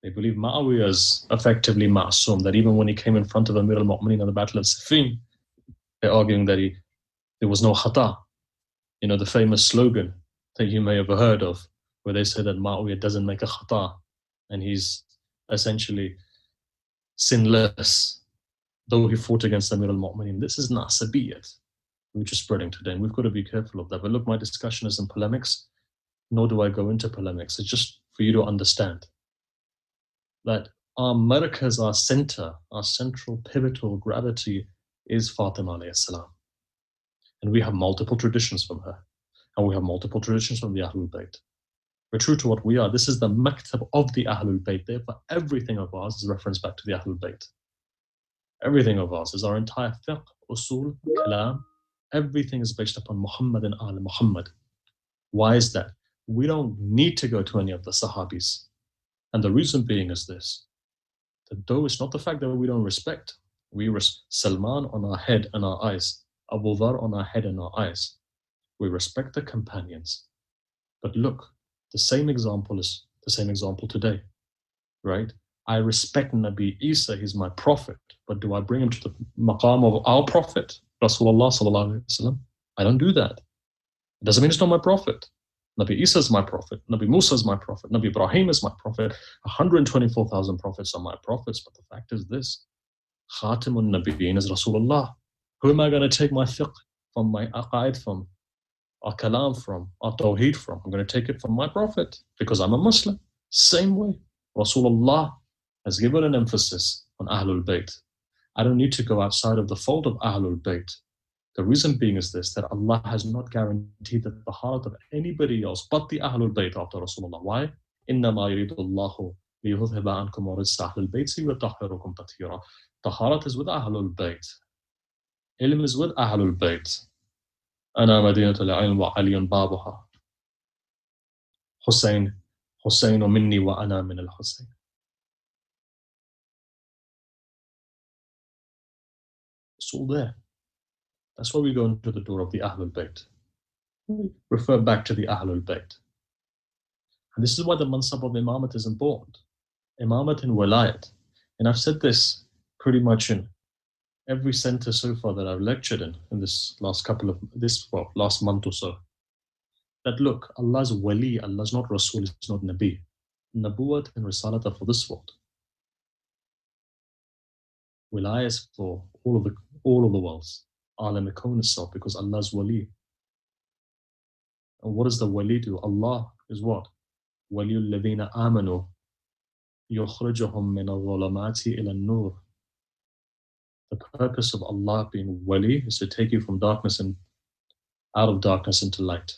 They believe Ma'awiyah is effectively ma'soom, that even when he came in front of Amir al-Mu'mineen at the Battle of Siffin, they're arguing that there was no khata. You know, the famous slogan that you may have heard of, where they say that Ma'awiyah doesn't make a khata, and he's essentially sinless, though he fought against Amir al-Mu'mineen. This is not sabiyyat, which is spreading today, and we've got to be careful of that. But look, my discussion isn't polemics, nor do I go into polemics. It's just for you to understand that our markaz, our center, our central pivotal gravity is Fatima alayhi salam. And we have multiple traditions from her. And we have multiple traditions from the Ahlul Bayt. We're true to what we are. This is the maktab of the Ahlul Bayt. Therefore, everything of ours is referenced back to the Ahlul Bayt. Everything of ours is our entire fiqh, usul, kalam, Everything is based upon Muhammad and Al Muhammad. Why is that? We don't need to go to any of the Sahabis. And the reason being is this, that though it's not the fact that we don't respect, we Salman on our head and our eyes, Abu Dhar on our head and our eyes. We respect the companions. But look, the same example is the same example today, right? I respect Nabi Isa, he's my prophet, but do I bring him to the maqam of our prophet, Rasulullah sallallahu alaihi wasallam? I don't do that. It doesn't mean it's not my prophet. Nabi Isa is my prophet, Nabi Musa is my prophet, Nabi Ibrahim is my prophet, 124,000 prophets are my prophets, but the fact is this, Khatimun Nabiyyin is Rasulullah. Who am I going to take my fiqh from, my aqaid from, our kalam from, our tawheed from? I'm going to take it from my prophet because I'm a Muslim. Same way, Rasulullah has given an emphasis on Ahlul Bayt. I don't need to go outside of the fold of Ahlul Bayt. The reason being is this, that Allah has not guaranteed the taharat of anybody else but the Ahlul Bayt after Rasulullah. Why? إِنَّمَا يُرِيدُ اللَّهُ لِيُذْهِبَ عَنْكُمْ رِجْسَ أَهْلِ الْبَيْتِ وَيُطَهِّرَكُمْ تَطْهِيرًا. Taharat is with Ahlul Bayt. Ilm is with Ahlul Bayt. أَنَا مَدِينَةُ الْعِلْمِ وَعَلِيٌّ بَابُهَا. Hussein minni wa ana min al-Hussein. It's all there. That's why we go into the door of the Ahlul Bayt. We refer back to the Ahlul Bayt. And this is why the mansab of Imamate is important. Imamate and Walayat. And I've said this pretty much in every center so far that I've lectured in this last last month or so. That look, Allah's wali, Allah's not Rasul, it's not Nabi. Nabuwat and Risalat are for this world. Wilayah is for all of the worlds. Alam al-Kawn itself, because Allah's wali. And what does the wali do? Allah is what? Waliyul ladhina amanu yukhrijuhum min al-dhulamati ila an-nur. The purpose of Allah being wali is to take you from darkness and out of darkness into light.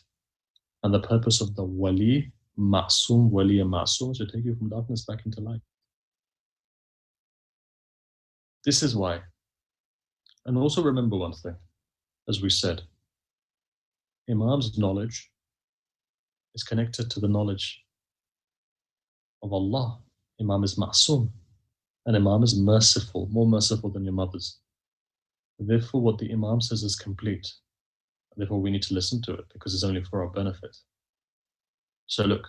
And the purpose of the wali, ma'soom, wali and ma'soom, is to take you from darkness back into light. This is why. And also remember one thing, as we said, Imam's knowledge is connected to the knowledge of Allah. Imam is ma'soom, and Imam is merciful, more merciful than your mothers. Therefore, what the Imam says is complete. Therefore, we need to listen to it because it's only for our benefit. So look,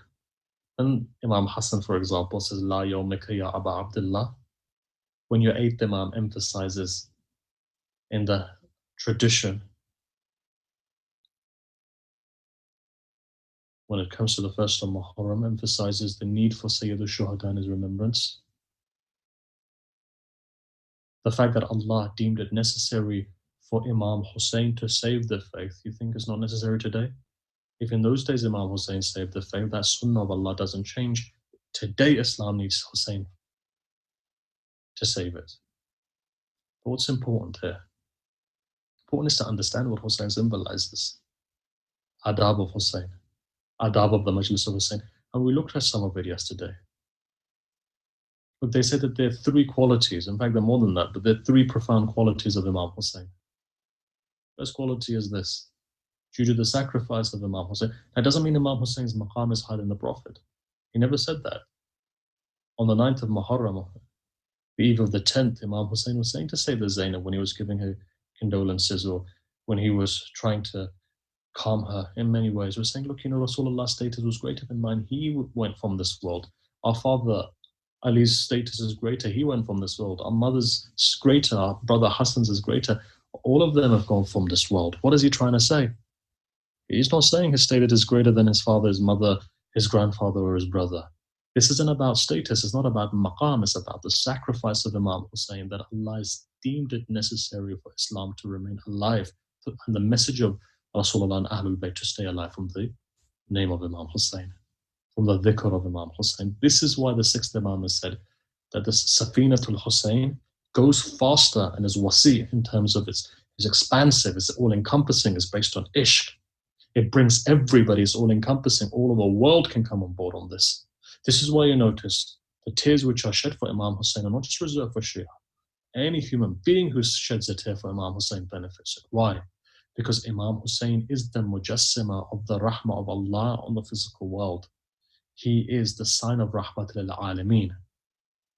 when Imam Hassan, for example, says, La yawmika ya Aba Abdullah, when your eighth Imam emphasizes in the tradition, when it comes to the first of Muharram, emphasizes the need for Sayyida Shuhada and his remembrance. The fact that Allah deemed it necessary for Imam Hussein to save the faith, you think is not necessary today? If in those days Imam Hussein saved the faith, that sunnah of Allah doesn't change. Today Islam needs Hussein to save it. But what's important here? Important is to understand what Hussein symbolizes. Adab of Hussein. Adab of the Majlis of Hussein. And we looked at some of it yesterday. But they said that there are three qualities. In fact, there are more than that, but there are three profound qualities of Imam Hussein. First quality is this. Due to the sacrifice of Imam Hussein. That doesn't mean Imam Hussein's maqam is higher than the Prophet. He never said that. On the 9th of Muharram, the eve of the 10th, Imam Hussein was saying to Sayyida Zainab when he was giving her condolences, or when he was trying to calm her in many ways, was saying, look, Rasulullah's status was greater than mine. He went from this world. Our father Ali's status is greater. He went from this world. Our mother's is greater. Our brother Hassan's is greater. All of them have gone from this world. What is he trying to say? He's not saying his status is greater than his father, his mother, his grandfather, or his brother. This isn't about status. It's not about maqam. It's about the sacrifice of Imam Hussein, that Allah has deemed it necessary for Islam to remain alive, and the message of Rasulullah and Ahlul Bayt to stay alive from the name of Imam Hussein, from the dhikr of Imam Hussein. This is why the sixth Imam has said that the Safinatul Hussein goes faster and is wasi in terms of it's expansive, it's all-encompassing, it's based on ishq. It brings everybody, it's all-encompassing. All of the world can come on board on this. This is why you notice the tears which are shed for Imam Hussein are not just reserved for Shia. Any human being who sheds a tear for Imam Hussein benefits it. Why? because Imam Hussein is the mujassima of the rahmah of Allah on the physical world. He is the sign of rahmat lil alameen.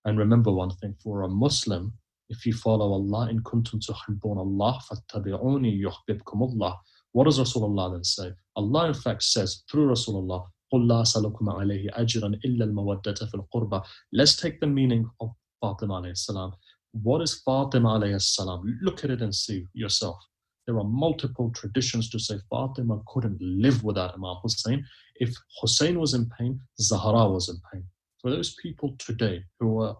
And remember one thing, for a Muslim, if you follow Allah, in kuntum tuhibbun Allah, fattabi'uni yuhbibkum Allah. What does Rasulullah then say? Allah in fact says through Rasulullah, قُلْ لَا أَسْأَلُكُمْ عَلَيْهِ أَجْرًا إِلَّا الْمَوَدَّةَ فِي الْقُرْبَى. Let's take the meaning of Fatima alayhi salam. What is Fatima alayhi salam? Look at it and see yourself. There are multiple traditions to say Fatima couldn't live without Imam Hussein. If Hussein was in pain, Zahra was in pain. For those people today who are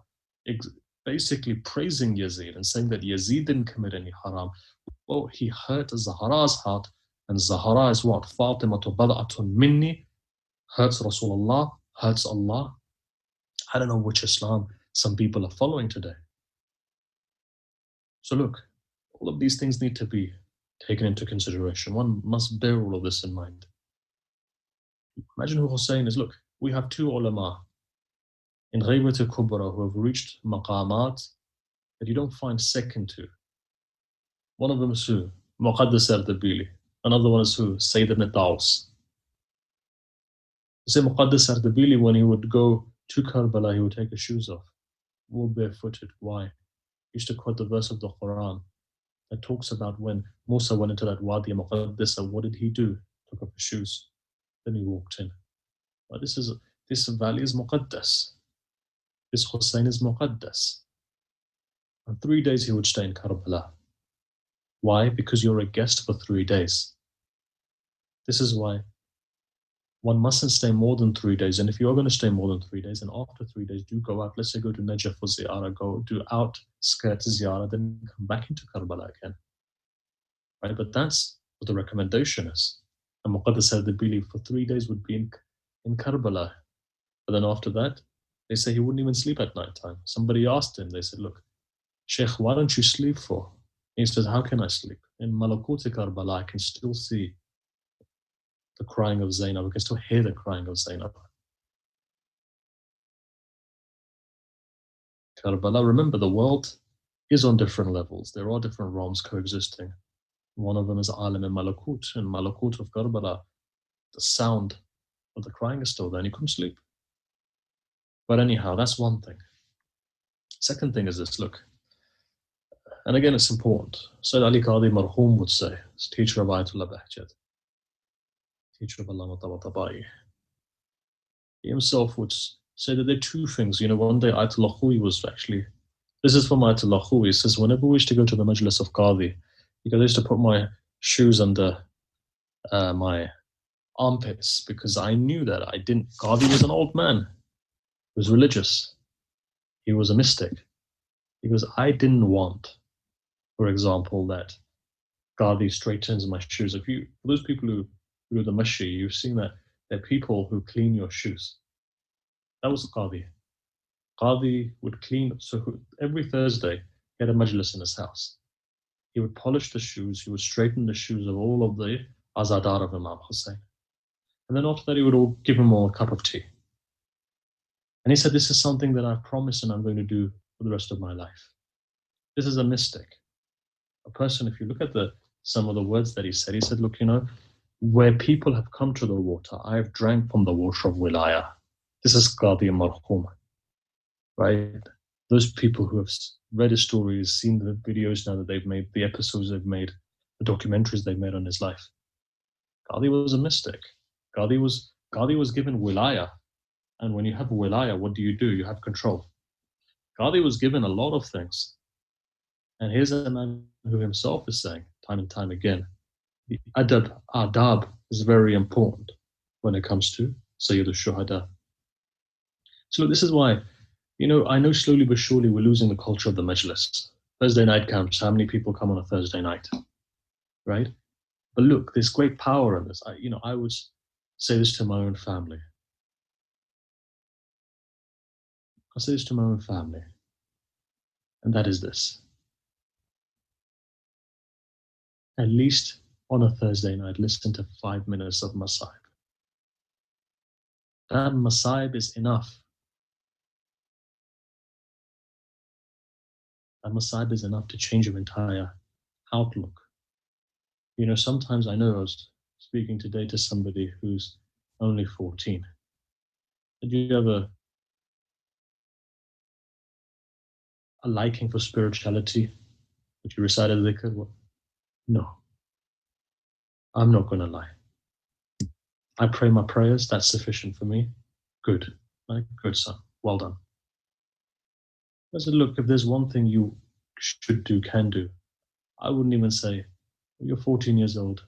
basically praising Yazid and saying that Yazid didn't commit any haram, well, he hurt Zahra's heart, and Zahra is what? Fatima to bad'atun minni, hurts Rasulullah, hurts Allah. I don't know which Islam some people are following today. So look, all of these things need to be taken into consideration. One must bear all of this in mind. Imagine who Hussein is. Look, we have two ulama in Ghaybat al-Kubra who have reached maqamat that you don't find second to. One of them is who? Muqaddas al-Dabili. Another one is who? Sayyid ibn Taus. You say Muqaddas al-Dabili, when he would go to Karbala, he would take his shoes off, all barefooted. Why? He used to quote the verse of the Quran that talks about when Musa went into that Wadi Muqaddasa, what did he do? Took off his shoes. Then he walked in. Well, this valley is Muqaddas. This Hussein is Muqaddas. And 3 days he would stay in Karbala. Why? Because you're a guest for 3 days. This is why one mustn't stay more than 3 days. And if you're going to stay more than 3 days, and after 3 days, do go out. Let's say go to Najaf for ziyarah, go do outskirts ziyarah, then come back into Karbala again. Right? But that's what the recommendation is. And Muqaddas al-Dabili for 3 days would be in Karbala. But then after that, they say he wouldn't even sleep at night time. Somebody asked him, they said, look, Sheikh, why don't you sleep for? He says, how can I sleep? In Malakut Karbala, I can still see the crying of Zainab. I can still hear the crying of Zainab. Karbala, remember, the world is on different levels. There are different realms coexisting. One of them is Alam and Malakut. In Malakut of Karbala, the sound of the crying is still there and you couldn't sleep. But anyhow, that's one thing. Second thing is this, look. And again, it's important. Sayyid Ali Qadi Marhum would say, his teacher of Ayatollah Bahjat, teacher of Allama Tabatabai, he himself would say that there are two things. One day Ayatollah Khui was actually, this is from Ayatollah Khui, he says, whenever we used to go to the Majlis of Qadi, I used to put my shoes under my armpits because I knew that Qadi was an old man. He was religious. He was a mystic. Because I didn't want, for example, that Qadi straightens my shoes. For those people who do the mashi, you've seen that there are people who clean your shoes. That was Qadi. Qadi would clean, so every Thursday, he had a majlis in his house. He would polish the shoes, he would straighten the shoes of all of the azadar of Imam Hussein. And then after that, he would all give them all a cup of tea. And he said, this is something that I promise and I'm going to do for the rest of my life. This is a mystic. A person, if you look at some of the words that he said, look, where people have come to the water, I have drank from the water of Wilaya. This is Qadi Marhum, right? Those people who have read his stories, seen the videos now that they've made, the episodes they've made, the documentaries they've made on his life. Qadi was a mystic. Qadi was given Wilaya. And when you have Wilaya, what do? You have control. Qadi was given a lot of things. And here's a man who himself is saying, time and time again, the adab is very important when it comes to Sayyida Shuhada. So this is why, I know slowly but surely we're losing the culture of the majlis. Thursday night camps, how many people come on a Thursday night, right? But look, there's great power in this. I would say this to my own family. I say this to my own family, and that is this. At least on a Thursday night, listen to 5 minutes of Masaib. That Masaib is enough. That Masaib is enough to change your entire outlook. You know, sometimes I know I was speaking today to somebody who's only 14. Did you have a liking for spirituality? Would you recite a dhikr? What? No. I'm not going to lie. I pray my prayers. That's sufficient for me. Good. Right? Good, son. Well done. I said, look, if there's one thing you should do, can do, I wouldn't even say, you're 14 years old.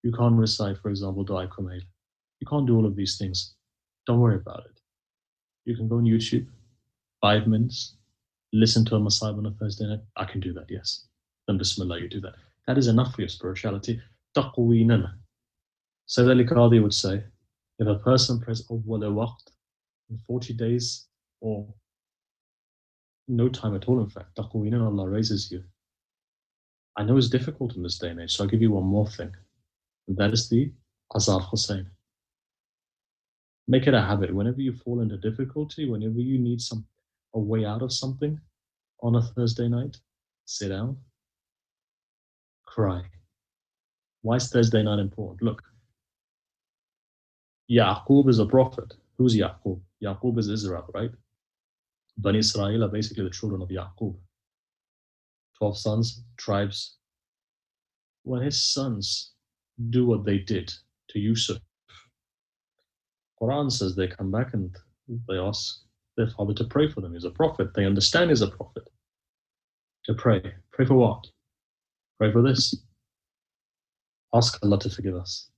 You can't recite, for example, Dua Kumail. You can't do all of these things. Don't worry about it. You can go on YouTube, 5 minutes, listen to a Masayib on a Thursday night. I can do that, yes. Then Bismillah, you do that. That is enough for your spirituality. Taqwinan. Sayyid Ali Qadi would say, if a person prays awwal waqt in 40 days or no time at all, in fact, taqwinan, Allah raises you. I know it's difficult in this day and age, so I'll give you one more thing. And that is the Azar Hussein. Make it a habit. Whenever you fall into difficulty, whenever you need a way out of something on a Thursday night, sit down, cry. Why is Thursday night important? Look, Yaqub is a prophet. Who's Yaqub? Yaqub is Israel, right? Bani Israel are basically the children of Yaqub. 12 sons, tribes. When his sons do what they did to Yusuf, Quran says they come back and they ask their father to pray for them. He's a prophet. They understand he's a prophet. To pray. Pray for what? Pray for this. Ask Allah to forgive us.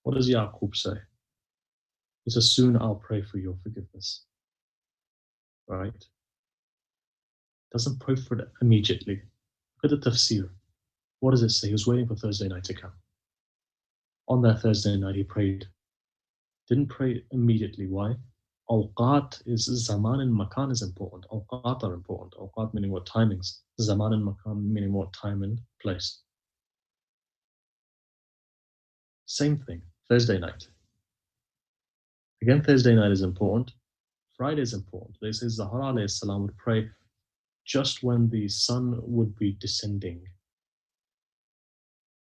What does Yaqub say? He says, soon I'll pray for your forgiveness. Right? Doesn't pray for it immediately. Look at the tafsir. What does it say? He was waiting for Thursday night to come. On that Thursday night, he prayed. Didn't pray immediately. Why? Awqat is zaman and makan is important. Awqat are important. Awqat meaning what timings. Zaman and makan meaning what time and place. Same thing. Thursday night. Again, Thursday night is important. Friday is important. They say Zahra alayhi salam would pray just when the sun would be descending,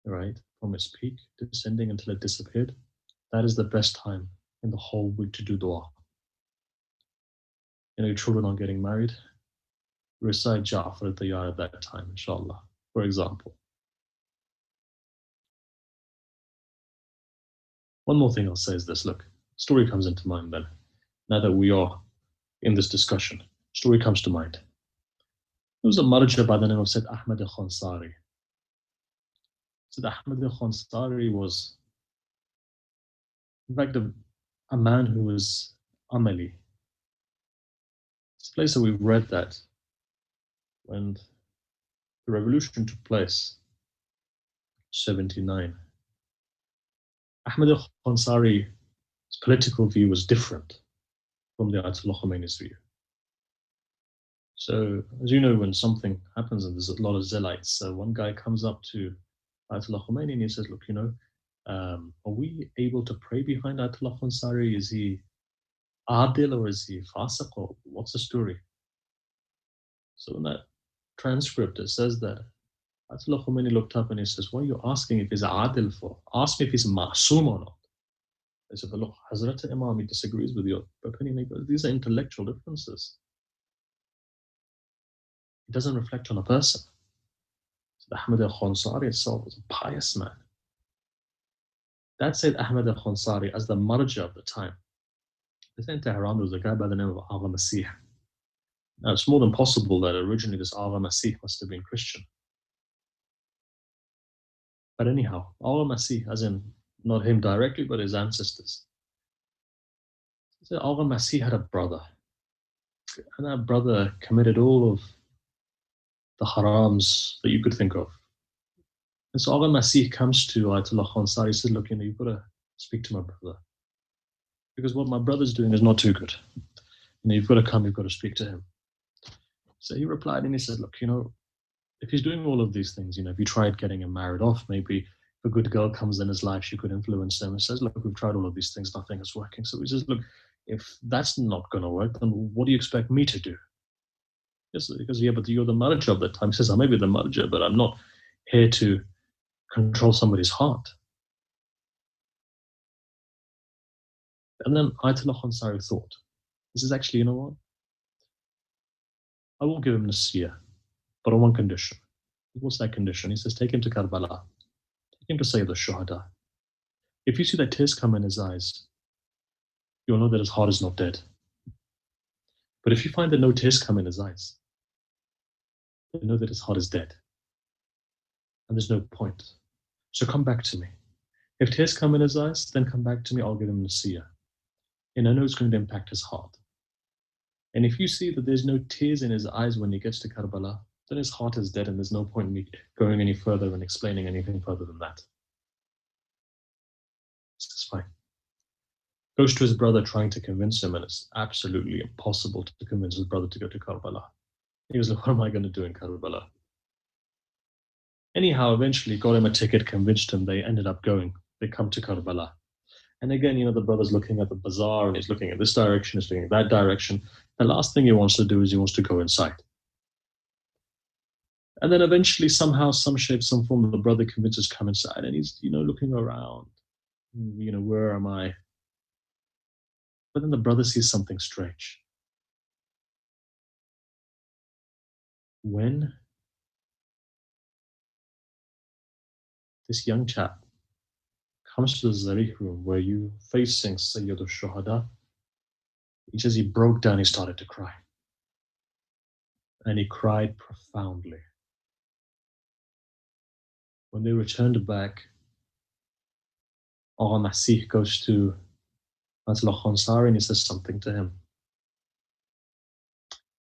right, from its peak, descending until it disappeared. That is the best time in the whole week to do dua. You know, your children are getting married. Recite Ja'far al-Tayyar at that time, inshallah, for example. One more thing I'll say is this. Look, story comes into mind then. Now that we are in this discussion, story comes to mind. There was a marja by the name of Sayyid Ahmad al-Khansari. Sayyid Ahmad al-Khansari was, in fact, a man who was amali. It's a place that we've read that when the revolution took place, 79, Ahmad al-Khansari's political view was different from the Ayatollah Khomeini's view. So, as you know, when something happens and there's a lot of zealots, so one guy comes up to Ayatollah Khomeini and he says, look, you know, are we able to pray behind Ayatollah Khansari? Is he adil or is he fasiq, or what's the story? So in that transcript, it says that Ayatollah Khomeini looked up and he says, what are you asking if he's adil for? Ask me if he's ma'soom or not. I said, look, Hazrat Imam, he disagrees with your opinion. These are intellectual differences. It doesn't reflect on a person. So Ahmad al-Khansari itself was a pious man. That said, Ahmad al-Khansari, as the marja of the time, in Tehran, there was a guy by the name of Agha Masih. Now, it's more than possible that originally this Agha Masih must have been Christian. But anyhow, Agha Masih, as in not him directly, but his ancestors. So Agha Masih had a brother. And that brother committed all of the harams that you could think of. And so Agha Masih comes to Ayatollah Khansari and says, look, you know, you've got to speak to my brother. Because what my brother's doing is not too good. You know, you've got to come, you've got to speak to him. So he replied and he said, look, you know, if he's doing all of these things, you know, if you tried getting him married off, maybe if a good girl comes in his life, she could influence him. He says, look, we've tried all of these things, nothing is working. So he says, look, if that's not going to work, then what do you expect me to do? Yes, because yeah, but you're the marja of that time. He says, I may be the marja, but I'm not here to control somebody's heart. And then Ayatollah Ansari thought, this is actually, you know what? I will give him Nasiyah, but on one condition. What's that condition? He says, take him to Karbala. Take him to Sayyida Shuhada. If you see that tears come in his eyes, you'll know that his heart is not dead. But if you find that no tears come in his eyes, you know that his heart is dead. And there's no point. So come back to me. If tears come in his eyes, then come back to me, I'll give him Nasiyah. And I know it's going to impact his heart. And if you see that there's no tears in his eyes when he gets to Karbala, then his heart is dead and there's no point in me going any further and explaining anything further than that. It's fine. Goes to his brother trying to convince him, and it's absolutely impossible to convince his brother to go to Karbala. He was like, what am I going to do in Karbala? Anyhow, eventually got him a ticket, convinced him, they ended up going. They come to Karbala. And again, you know, the brother's looking at the bazaar and he's looking at this direction, he's looking at that direction. The last thing he wants to do is he wants to go inside. And then eventually, somehow, some shape, some form, the brother convinces come inside, and he's, you know, looking around. You know, where am I? But then the brother sees something strange. When this young chap comes to the Zarih room where you facing Sayyida Shuhada, he says he broke down, he started to cry. And he cried profoundly. When they returned back, Agha Masih goes to Ayatollah Ansari and he says something to him.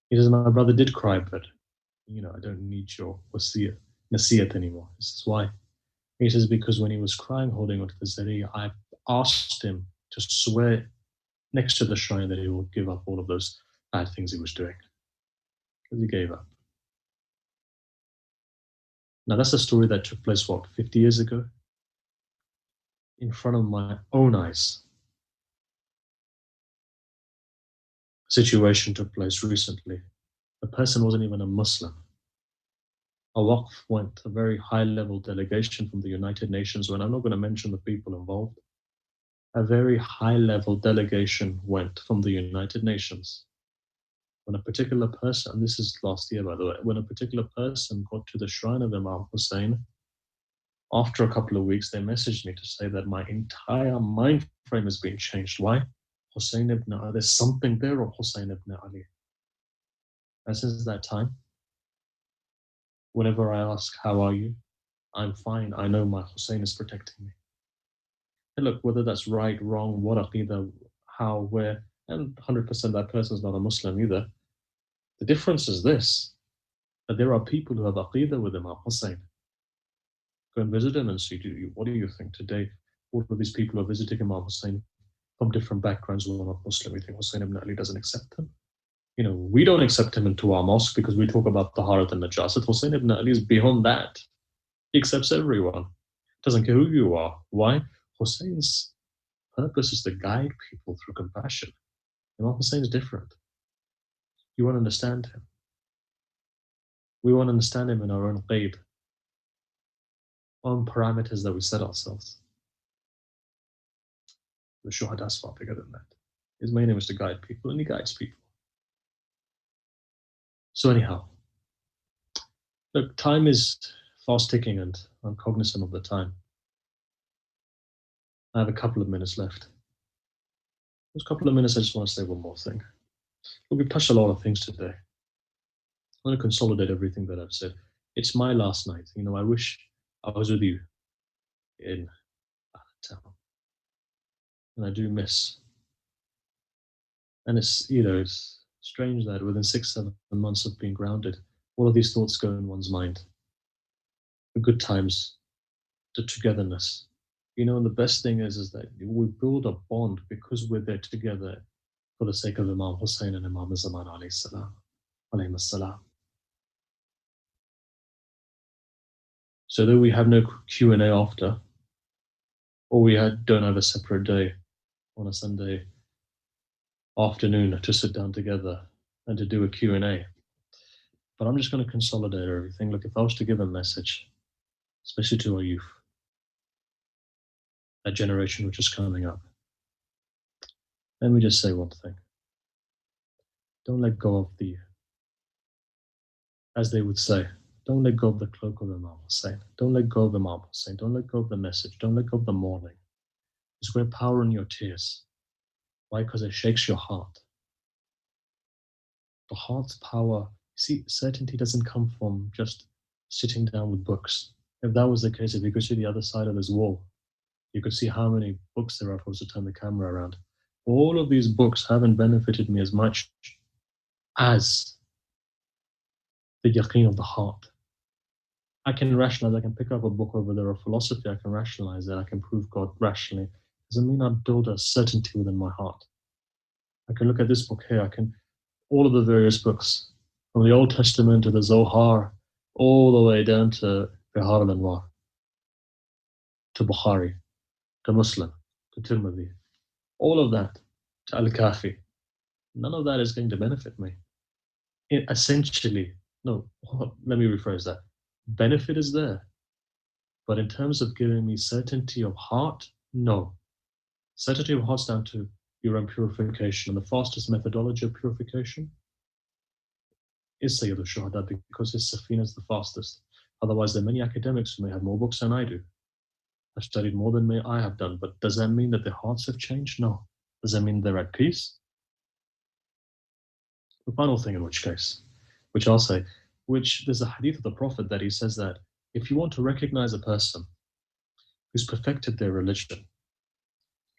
He says, my brother did cry, but you know, I don't need your nasiyat anymore. He says, why? He says, because when he was crying, holding onto the Zarih, I asked him to swear next to the shrine that he will give up all of those bad things he was doing. Because he gave up. Now that's a story that took place, what, 50 years ago? In front of my own eyes. A situation took place recently. The person wasn't even a Muslim. A Waqf went, a very high-level delegation from the United Nations, when I'm not going to mention the people involved, a very high-level delegation went from the United Nations. When a particular person, and this is last year by the way, when a particular person got to the shrine of Imam Hussein, after a couple of weeks, they messaged me to say that my entire mind frame has been changed. Why? Hussein ibn Ali, there's something there of Hussein ibn Ali. And since that time, whenever I ask, how are you? I'm fine. I know my Hussein is protecting me. And look, whether that's right, wrong, what aqidah, how, where, and 100% that person is not a Muslim either. The difference is this, that there are people who have aqidah with Imam Hussein. Go and visit him and see, what do you think today? All of these people are visiting Imam Hussein from different backgrounds who are not Muslim. We think Hussein ibn Ali doesn't accept them. You know, we don't accept him into our mosque because we talk about Taharat and Najasat. Hussein ibn Ali is beyond that. He accepts everyone. Doesn't care who you are. Why? Hussein's purpose is to guide people through compassion. Imam Hussein is different. You won't understand him. We won't understand him in our own qaid, on parameters that we set ourselves. The Shuhada is far bigger than that. His main aim is to guide people, and he guides people. So anyhow, look, time is fast ticking, and I'm cognizant of the time. I have a couple of minutes left. Those couple of minutes, I just want to say one more thing. Look, we've touched a lot of things today. I'm going to consolidate everything that I've said. It's my last night. You know, I wish I was with you in town. And I do miss. And it's, you know, it's strange that within 6-7 months of being grounded, all of these thoughts go in one's mind. The good times, the togetherness. You know, and the best thing is that we build a bond because we're there together for the sake of Imam Hussein and Imam Zaman alayhi salam. Alayhim as-salam. So that we have no Q&A after, or we don't have a separate day on a Sunday afternoon to sit down together and to do a Q&A. But I'm just going to consolidate everything. Look, if I was to give a message, especially to our youth, that generation which is coming up, let me just say one thing. Don't let go of the, as they would say, don't let go of the cloak of Imam Hussein. Don't let go of Imam Hussein. Don't let go of the message. Don't let go of the mourning. There's great power in your tears. Why? Because it shakes your heart. The heart's power, see, certainty doesn't come from just sitting down with books. If that was the case, if you could see the other side of this wall, you could see how many books there are if I was to turn the camera around. All of these books haven't benefited me as much as the yaqeen of the heart. I can rationalize, I can pick up a book over there of philosophy, I can rationalize it, I can prove God rationally. Doesn't mean I build a certainty within my heart. I can look at this book here, I can, all of the various books, from the Old Testament to the Zohar, all the way down to Bihar al-Anwar, to Bukhari, to Muslim, to Tirmidhi, all of that, to Al-Kafi. None of that is going to benefit me. Essentially, no, let me rephrase that. Benefit is there, but in terms of giving me certainty of heart, no. Certainty of heart's down to your own purification, and the fastest methodology of purification is Sayyida Shuhada, because his Sakina is the fastest. Otherwise, there are many academics who may have more books than I do. I've studied more than I have done, but does that mean that their hearts have changed? No. Does that mean they're at peace? The final thing, in which case, which I'll say, which there's a hadith of the Prophet that he says that if you want to recognize a person who's perfected their religion,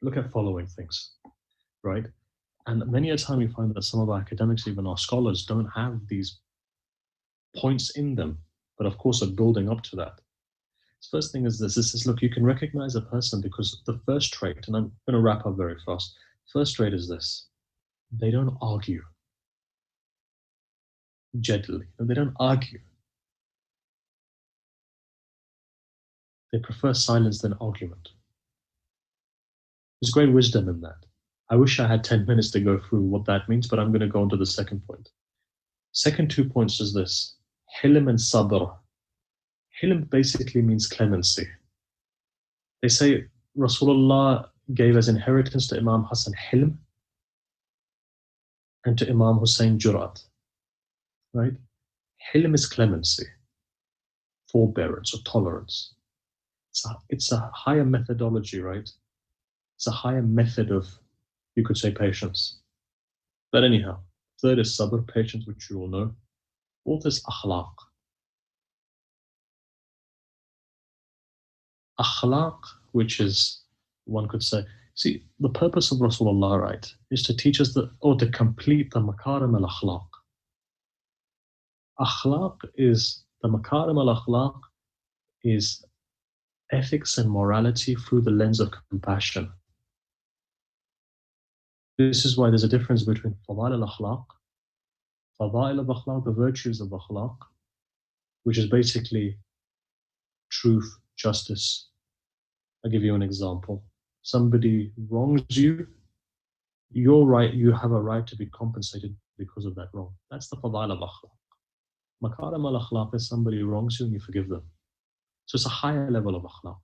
look at following things, right? And many a time you find that some of our academics, even our scholars, don't have these points in them, but of course are building up to that. The first thing is this is, look, you can recognize a person because the first trait, and I'm going to wrap up very fast, first trait is this: they don't argue. Gently, and they don't argue. They prefer silence than argument. There's great wisdom in that. I wish I had 10 minutes to go through what that means, but I'm going to go on to the second point. Second 2 points is this: hilm and sabr. Hilm basically means clemency. They say Rasulullah gave as inheritance to Imam Hassan hilm and to Imam Hussein jurat. Right? Hilm is clemency, forbearance, or tolerance. It's a higher methodology, right? It's a higher method of, you could say, patience. But anyhow, third is sabr, patience, which you all know. Fourth is akhlaq. Akhlaq, which is, one could say, see, the purpose of Rasulullah, right, is to teach us or to complete the makarim al-akhlaq. Akhlaq is, the makarim al-akhlaq is ethics and morality through the lens of compassion. This is why there's a difference between fadail al-akhlaq, the virtues of akhlaq, which is basically truth, justice. I'll give you an example. Somebody wrongs you, you're right, you have a right to be compensated because of that wrong. That's the fadail al-akhlaq. Makarim al-akhlaq is somebody who wrongs you and you forgive them. So it's a higher level of akhlaq.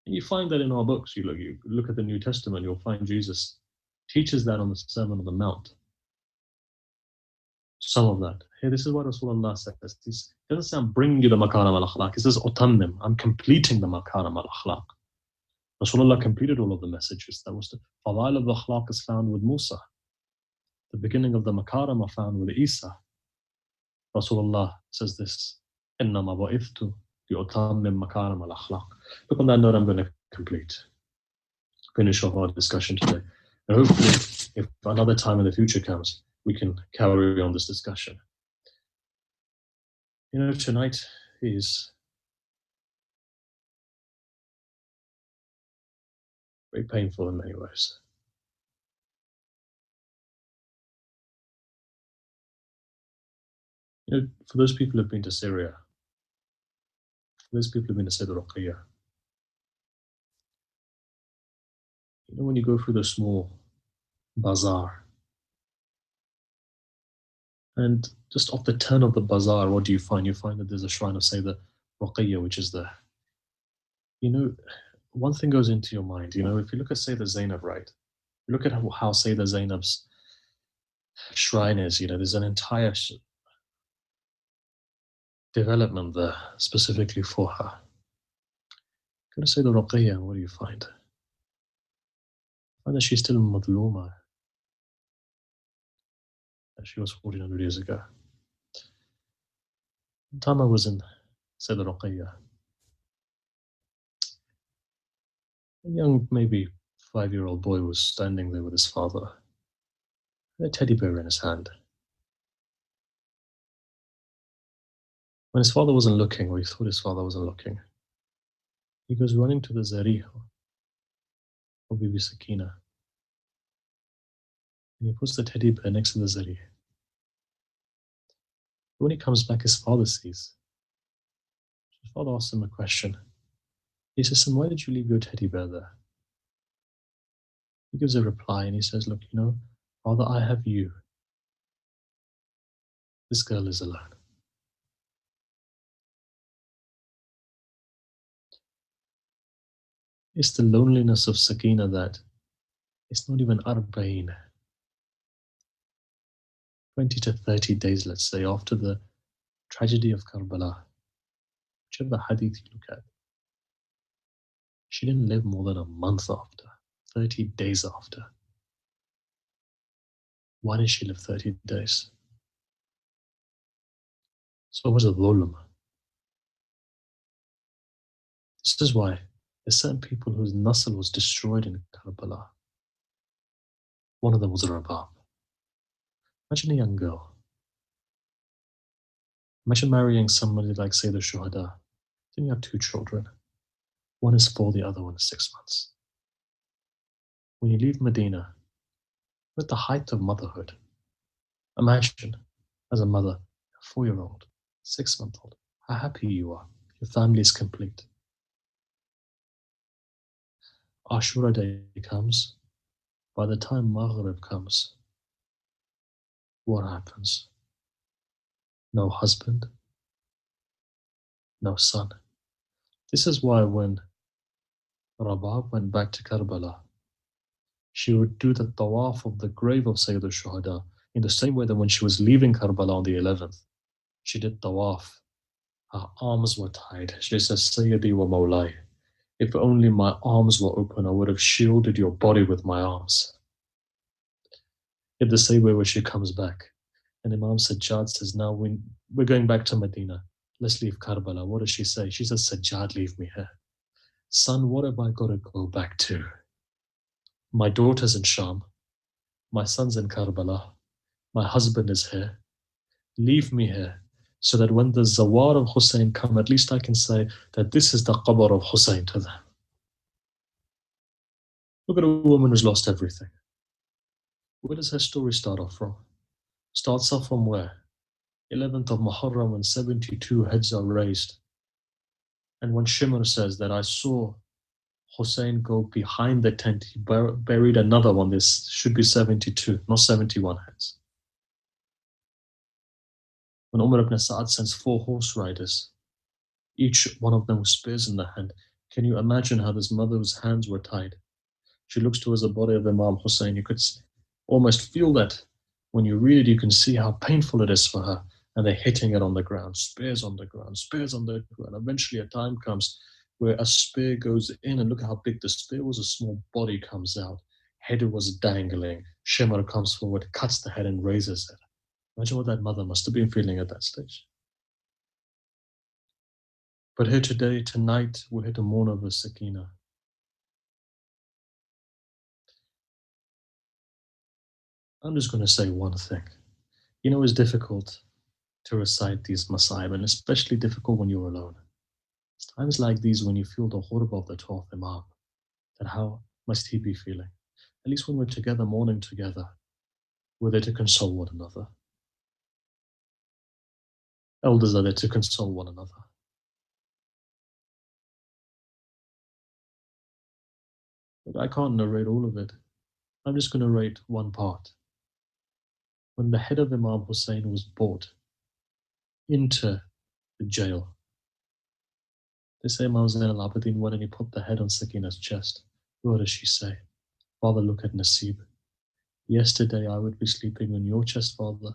And you find that in our books. You look at the New Testament, you'll find Jesus teaches that on the Sermon on the Mount. Some of that. Here, this is what Rasulullah says. He doesn't say, I'm bringing you the makarim al-akhlaq. He says, utammim, I'm completing the makarim al-akhlaq. Rasulullah completed all of the messages. That was the fadail al-akhlaq is found with Musa. The beginning of the makarim are found with Isa. Rasulullah says this, innama bu'ithtu li'utammim makarim al-akhlaq. Look, on that note, I'm going to finish off our discussion today. And hopefully, if another time in the future comes, we can carry on this discussion. You know, tonight is very painful in many ways. You know, for those people who've been to Syria, for those people who've been to Sayyida Ruqayya, you know, when you go through the small bazaar, And just off the turn of the bazaar, what do you find? You find that there's a shrine of Sayyida Ruqayya, which is there. You know, one thing goes into your mind. You know, if you look at Sayyida Zainab, right? You look at how Sayyida Zainab's shrine is. You know, there's an entire development there specifically for her. Go to Sayyida Ruqayya, what do you find? Find that she's still madluma, as she was 1400 years ago. One time I was in Sayyida Ruqayya. A young, maybe 5-year-old boy was standing there with his father, with a teddy bear in his hand. When his father wasn't looking, or he thought his father wasn't looking, he goes running to the zariha of Bibi Sakina, and he puts the teddy bear next to the zariha. When he comes back, his father sees. His father asks him a question. He says, "Son, why did you leave your teddy bear there?" He gives a reply, and he says, "Look, you know, Father, I have you. This girl is alone." It's the loneliness of Sakina that it's not even arba'in, 20 to 30 days, let's say, after the tragedy of Karbala, whichever hadith you look at. She didn't live more than a month after, 30 days after. Why did she live 30 days? So it was a dhulm. This is why there's certain people whose nasl was destroyed in Karbala. One of them was a rabab. Imagine a young girl. Imagine marrying somebody like, say, the Shuhada. Then you have 2 children. One is 4, the other one is 6 months. When you leave Medina, you're at the height of motherhood. Imagine, as a mother, a 4-year-old, 6-month-old, how happy you are. Your family is complete. Ashura Day comes. By the time Maghrib comes, what happens? No husband, no son. This is why when Rabab went back to Karbala, she would do the tawaf of the grave of Sayyid al-Shuhada in the same way that when she was leaving Karbala on the 11th, she did tawaf. Her arms were tied. She says, Sayyidi wa Mawlai, if only my arms were open, I would have shielded your body with my arms. In the same way when she comes back, and Imam Sajjad says, now we're going back to Medina. Let's leave Karbala. What does she say? She says, Sajjad, leave me here. Son, what have I got to go back to? My daughter's in Sham. My son's in Karbala. My husband is here. Leave me here so that when the Zawar of Hussein come, at least I can say that this is the qabr of Hussein to them. Look at a woman who's lost everything. Where does her story start off from? Starts off from where? 11th of Muharram when 72 heads are raised. And when Shimr says that I saw Hussein go behind the tent, he buried another one. This should be 72, not 71 heads. When Umar ibn Sa'ad sends 4 horse riders, each one of them with spears in their hand, can you imagine how this mother's hands were tied? She looks towards the body of Imam Hussein. You could almost feel that when you read it, you can see how painful it is for her. And they're hitting it on the ground, spears on the ground, spears on the ground. Eventually a time comes where a spear goes in, and look at how big the spear was. A small body comes out. Head was dangling. Shimr comes forward, cuts the head and raises it. Imagine what that mother must have been feeling at that stage. But here today, tonight, we're here to mourn over Sakina. I'm just going to say one thing. You know, it's difficult to recite these Masaib, and especially difficult when you're alone. It's times like these when you feel the ghurba of the 12th Imam, that how must he be feeling? At least when we're together, mourning together, we're there to console one another. Elders are there to console one another. But I can't narrate all of it. I'm just going to narrate one part. when the head of Imam Hussein was brought into the jail, they say Imam Zain al-Abidin went and he put the head on Sakina's chest. What does she say? Father, look at Nasib. Yesterday I would be sleeping on your chest, Father.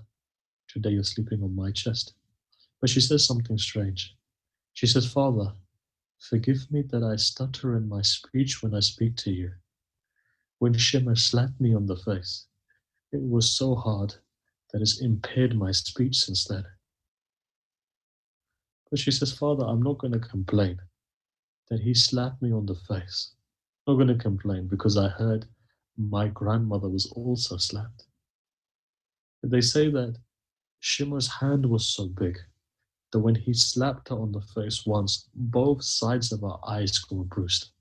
Today you're sleeping on my chest. But she says something strange. She says, Father, forgive me that I stutter in my speech when I speak to you. When Shimmer slapped me on the face, it was so hard that it's impaired my speech since then. But she says, Father, I'm not going to complain that he slapped me on the face. I'm not going to complain because I heard my grandmother was also slapped. They say that Shimmer's hand was so big that when he slapped her on the face once, both sides of her eyes were bruised.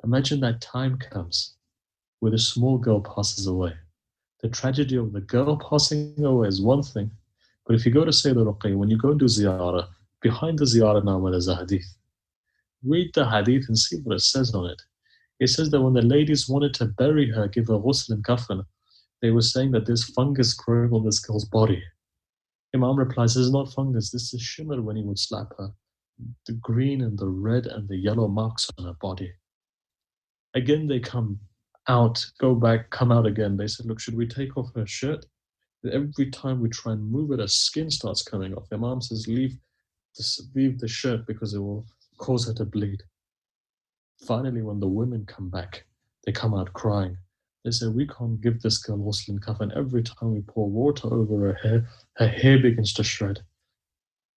Imagine that time comes where the small girl passes away. The tragedy of the girl passing away is one thing, but if you go to Sayyida Ruqayya, when you go and do ziyarah, behind the ziyarah nama there's a hadith. Read the hadith and see what it says on it. It says that when the ladies wanted to bury her, give her ghusl and kafan, they were saying that there's fungus growing on this girl's body. Imam replies, this is not fungus, this is Shimmer when he would slap her. The green and the red and the yellow marks on her body. Again, they come out, go back, come out again. They said, look, should we take off her shirt? Every time we try and move it, her skin starts coming off. Imam says, leave the shirt because it will cause her to bleed. Finally, when the women come back, they come out crying. They say, we can't give this girl ghusl and kafan. Every time we pour water over her hair begins to shred.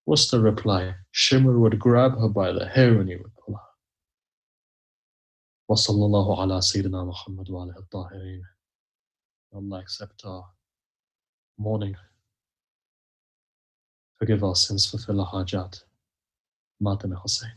What's the reply? Shimmer would grab her by the hair and he would pull her. وصلى الله على سيدنا محمد وعلى الطاهرين. Allah accept our mourning. Forgive our sins, fulfill our hajat. Matem Hussein.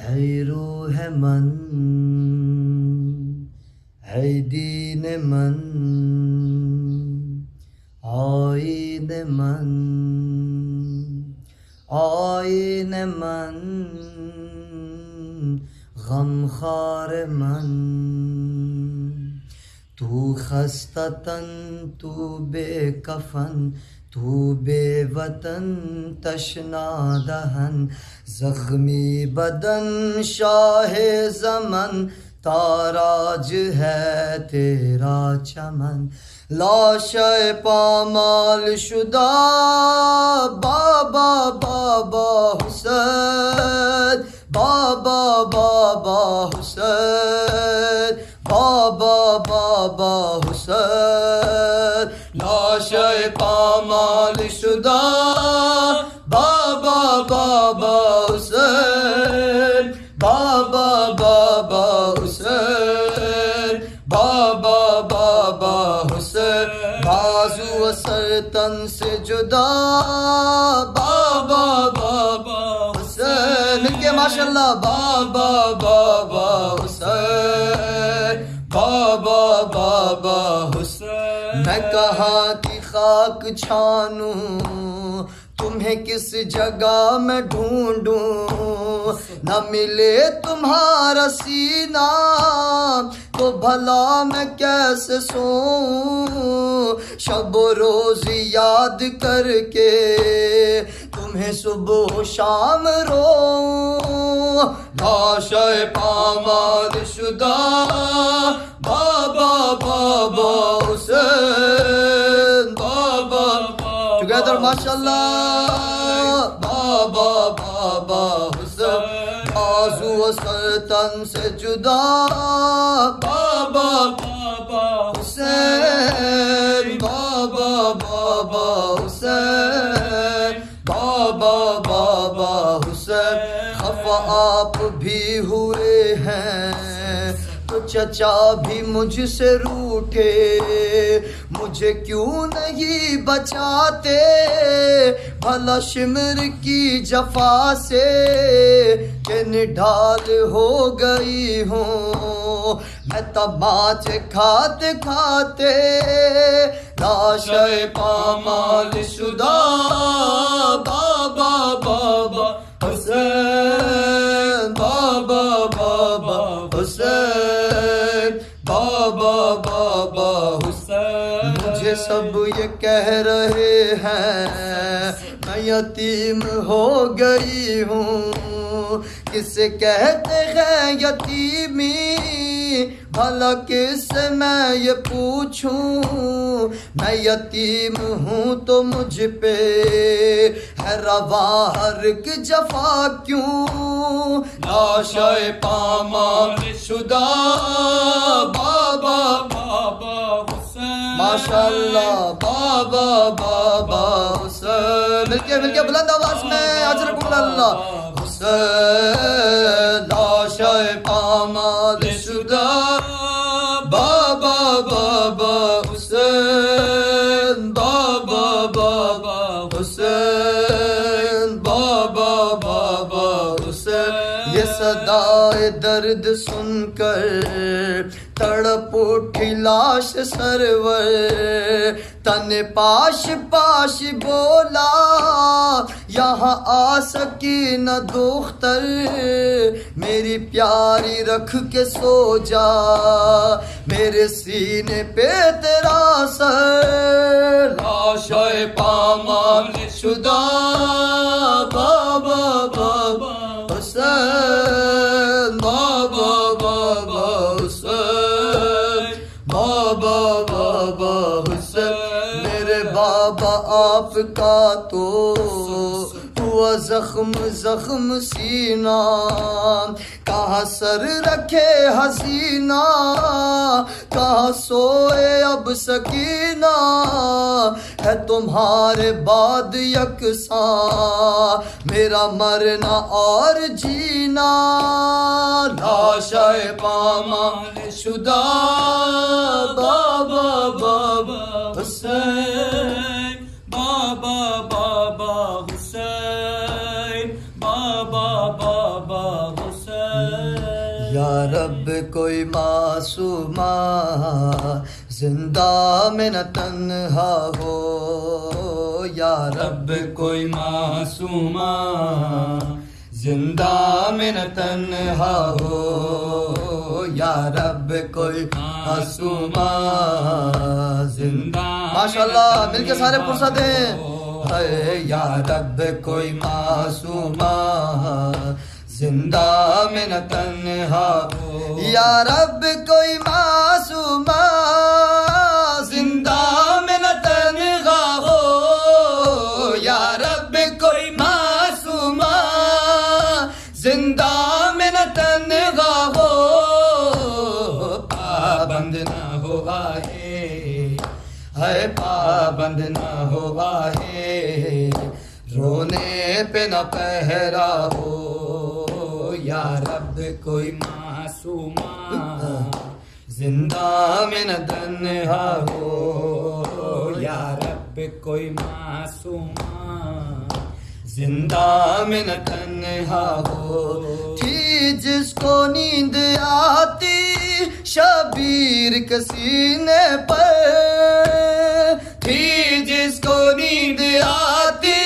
Hey ruh man, hey deen man, aayin man, aayin man, ghamkhar man. Tu khastatan, tu bekafan, tu bevatan, tashna dahan, zakhmi badan, shahe zaman, ताराज है तेरा चमन लाशे पामाल शुदा बाबा बाबा हुसैन बाबा बाबा हुसैन बाबा बाबा हुसैन लाशे पामाल शुदा बाबा बाबा हुसैन बाबा बाबा हुसैन बाबा बाबा हुसैन बाजू सरतन से जुदा बाबा बाबा हुसैन के माशाल्लाह बाबा बाबा हुसैन बाबा बाबा हुसैन मैं कहाँ की खाक छानूं तुम्हें किस जगह में ढूंढूं न मिले तुम्हारा सीना तो भला मैं कैसे सोऊं शब रोज याद करके तुम्हें सुबह शाम रोऊं लाशे पामाल शुदा बाबा बाबा हुसैन बाबा together mashallah baba baba husain bazu sartan se juda baba baba husain baba baba husain baba baba husain खफा आप भी हुए हैं چچا بھی مجھ سے روٹھے مجھے کیوں نہیں بچاتے بھلا شمر کی جفا سے کہ نڈھال ہو گئی ہوں میں تماچے کھاتے کھاتے لاشِ پامال شدہ بابا بابا حسین بابا بابا حسین بابا بابا حسین مجھے سب یہ کہہ رہے ہیں میں یتیم ہو گئی ہوں کسے کہتے ہیں یتیمی بھلا کس سے میں یہ پوچھوں میں یتیم ہوں تو مجھ پہ ہے روا ہر ایک جفا کیوں لاشِ پامال شدہ بابا بابا حسین ماشاءاللہ بابا بابا حسین مل کے بلند آواز میں اجرکم اللہ لاشِ پامال شدہ بابا بابا حسین بابا بابا حسین بابا بابا حسین یہ صدائے درد سن کر تڑپ اٹھی لاش سرور تن پاش پاش بولا یہاں آ سکی نہ دختر میری پیاری رکھ کے سو جا میرے سینے پہ تیرا سر لاشِ پامال شدہ بابا بابا حسین بابا بابا حسین بابا بابا حسین میرے بابا آپ کا تو ہوا زخم زخم سینہ کہاں سر رکھے حسینہ کہاں سوئے اب سکینہ ہے تمہارے بعد یکساں میرا مرنا اور جینا لاشِ پامال شدہ بابا بابا حسین بابا بابا حسین بابا بابا حسین یا رب کوئی معصومہ زندہ میں نہ تنہا ہو یا رب کوئی معصومہ زندہ میں نہ تنہا ہو یا رب کوئی معصومہ زندہ ماشاءاللہ مل کے سارے فرصت دیں یا رب کوئی معصومہ زندہ میں نہ تنہا ہو یا رب کوئی معصومہ زندہ میں نہ تنہا ہو یا رب کوئی معصومہ زندہ میں نہ تنہا ہو پابند نہ ہو ہے پابند نہ ہو رونے پہ نہ پہرا ہو یا رب کوئی معصومہ زندہ میں نہ تنہا ہو یا رب کوئی معصومہ زندہ میں نہ تنہا ہو تھی جس کو نیند آتی شبیر کے سینے پر تھی جس کو نیند آتی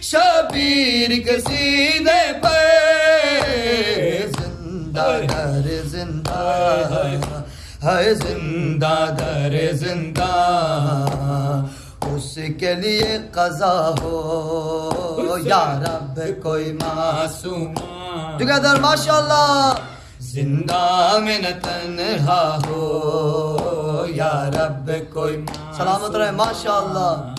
شبیر کے سینے پر زندہ در زندہ ہے زندہ در زندہ اس کے لیے قضا ہو یا رب کوئی معصومہ ٹوگیدر ماشاءاللہ زندہ میں نہ تنہا ہو یا رب کوئی سلامت رہے ماشاءاللہ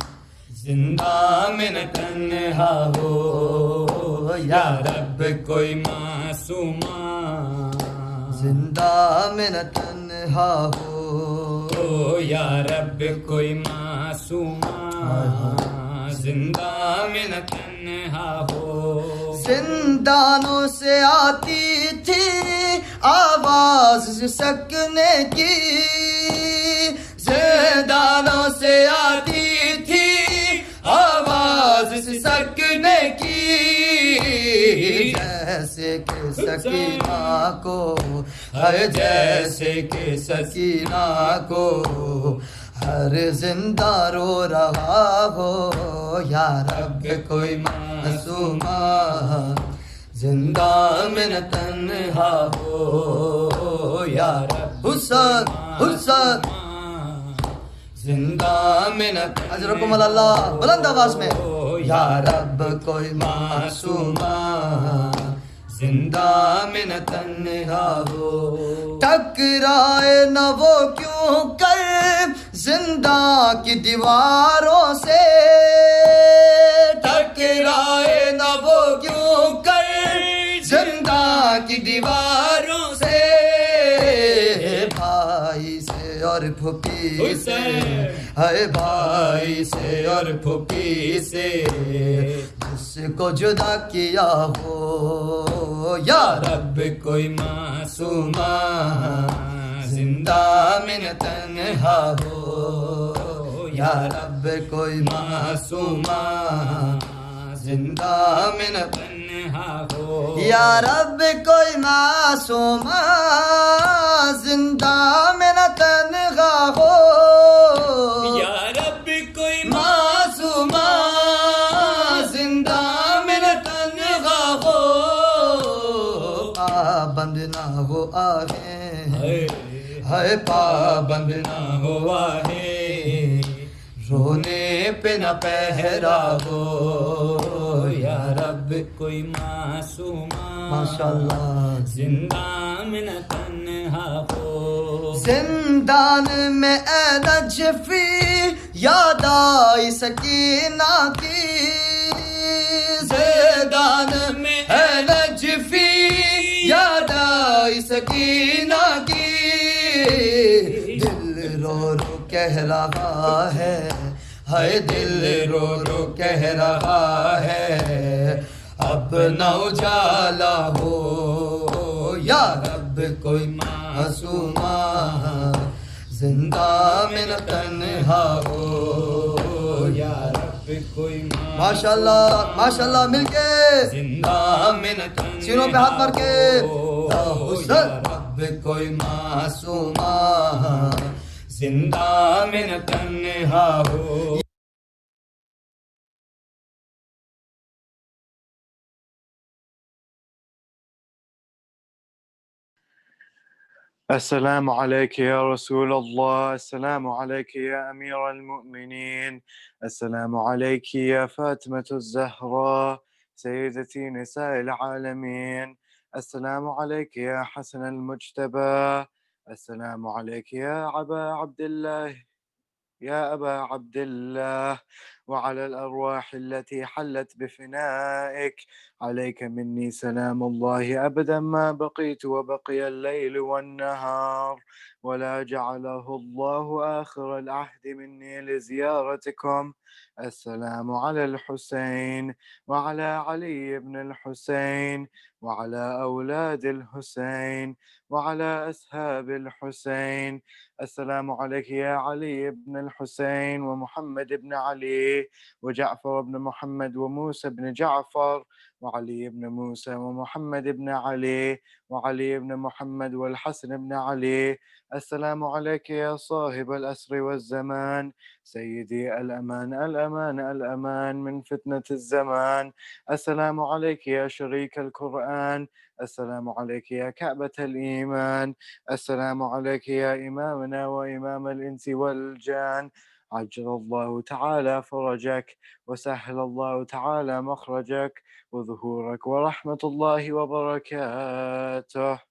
زندہ میں نہ تنہا ہو یا رب کوئی معصومہ زندہ میں نہ تنہا ہو یا رب کوئی معصومہ زندہ میں نہ تنہا ہو زندانوں سے آتی تھی آواز سکنے کی زندانوں سے آتی تھی آواز سکنے کی جیسے کہ سکینہ کو ہے جیسے کہ سکینہ کو ہر زندہ رو رہا ہو یا رب کوئی معصومہ زندہ میں نہ تنہا ہو یا رب حسن حسن زندہ میں نہ اجرکم اللہ بلند آواز میں یا رب کوئی معصومہ زندہ میں نہ تنہا ہو ٹکرائے نہ وہ کیوں کر زندہ کی دیواروں سے ٹکرائے نہ وہ کیوں کر زندہ کی دیواروں سے بھائی سے اور پھوپھی سے ہے بھائی سے اور پھوپھی سے جس کو جدا کیا ہو یا رب کوئی معصومہ زندہ میں نہ تنہا ہو یا رب کوئی معصومہ زندہ میں نہ تنہا ہو یا رب کوئی معصومہ زندہ میں نہ تنہا ہو یا رب کوئی معصومہ زندہ میں نہ تنہا ہو پابند نہ ہو آہیں ہے پابند نہ ہو آہیں رونے پہ نہ پہرا ہو یا رب کوئی معصومہ ماشاءاللہ زندہ میں نہ تنہا ہو زندان میں اے نجفی یاد آئی سکینہ کی زندان میں اے نجفی یاد آئی سکینہ کی دل رو رو کہہ رہا ہے دل رو رو کہہ رہا ہے اب نہ اجالا ہو یا رب کوئی معصومہ زندہ میں نہ تنہا ہو یا رب کوئی ماشاءاللہ ماشاءاللہ مل کے زندہ میں نہ تنہا سینوں پہ ہاتھ مار کے یا رب کوئی معصومہ زندہ میں نہ تنہا ہو السلام عليك يا رسول الله السلام عليك يا أمير المؤمنين السلام عليك يا فاطمة الزهراء سيدتي نساء العالمين السلام عليك يا حسن المجتبى السلام عليك يا أبا عبد الله يا أبا عبد الله وعلى الأرواح التي حلت بفنائك عليك مني سلام الله أبدا ما بقيت وبقي الليل والنهار ولا جعله الله آخر العهد مني لزيارتكم السلام على الحسين وعلى علي بن الحسين وعلى أولاد الحسين وعلى أصحاب الحسين السلام عليك يا علي بن الحسين ومحمد بن علي وجعفر بن محمد وموسى بن جعفر وعلي بن موسى ومحمد بن علي وعلي بن محمد والحسن بن علي السلام عليك يا صاحب الأسر والزمان سيدي الأمان الأمان الأمان من فتنة الزمان السلام عليك يا شريك القرآن السلام عليك يا كعبة الإيمان السلام عليك يا إمامنا وإمام الإنس والجان عجل الله تعالى فرجك وسهل الله تعالى مخرجك وظهورك ورحمة الله وبركاته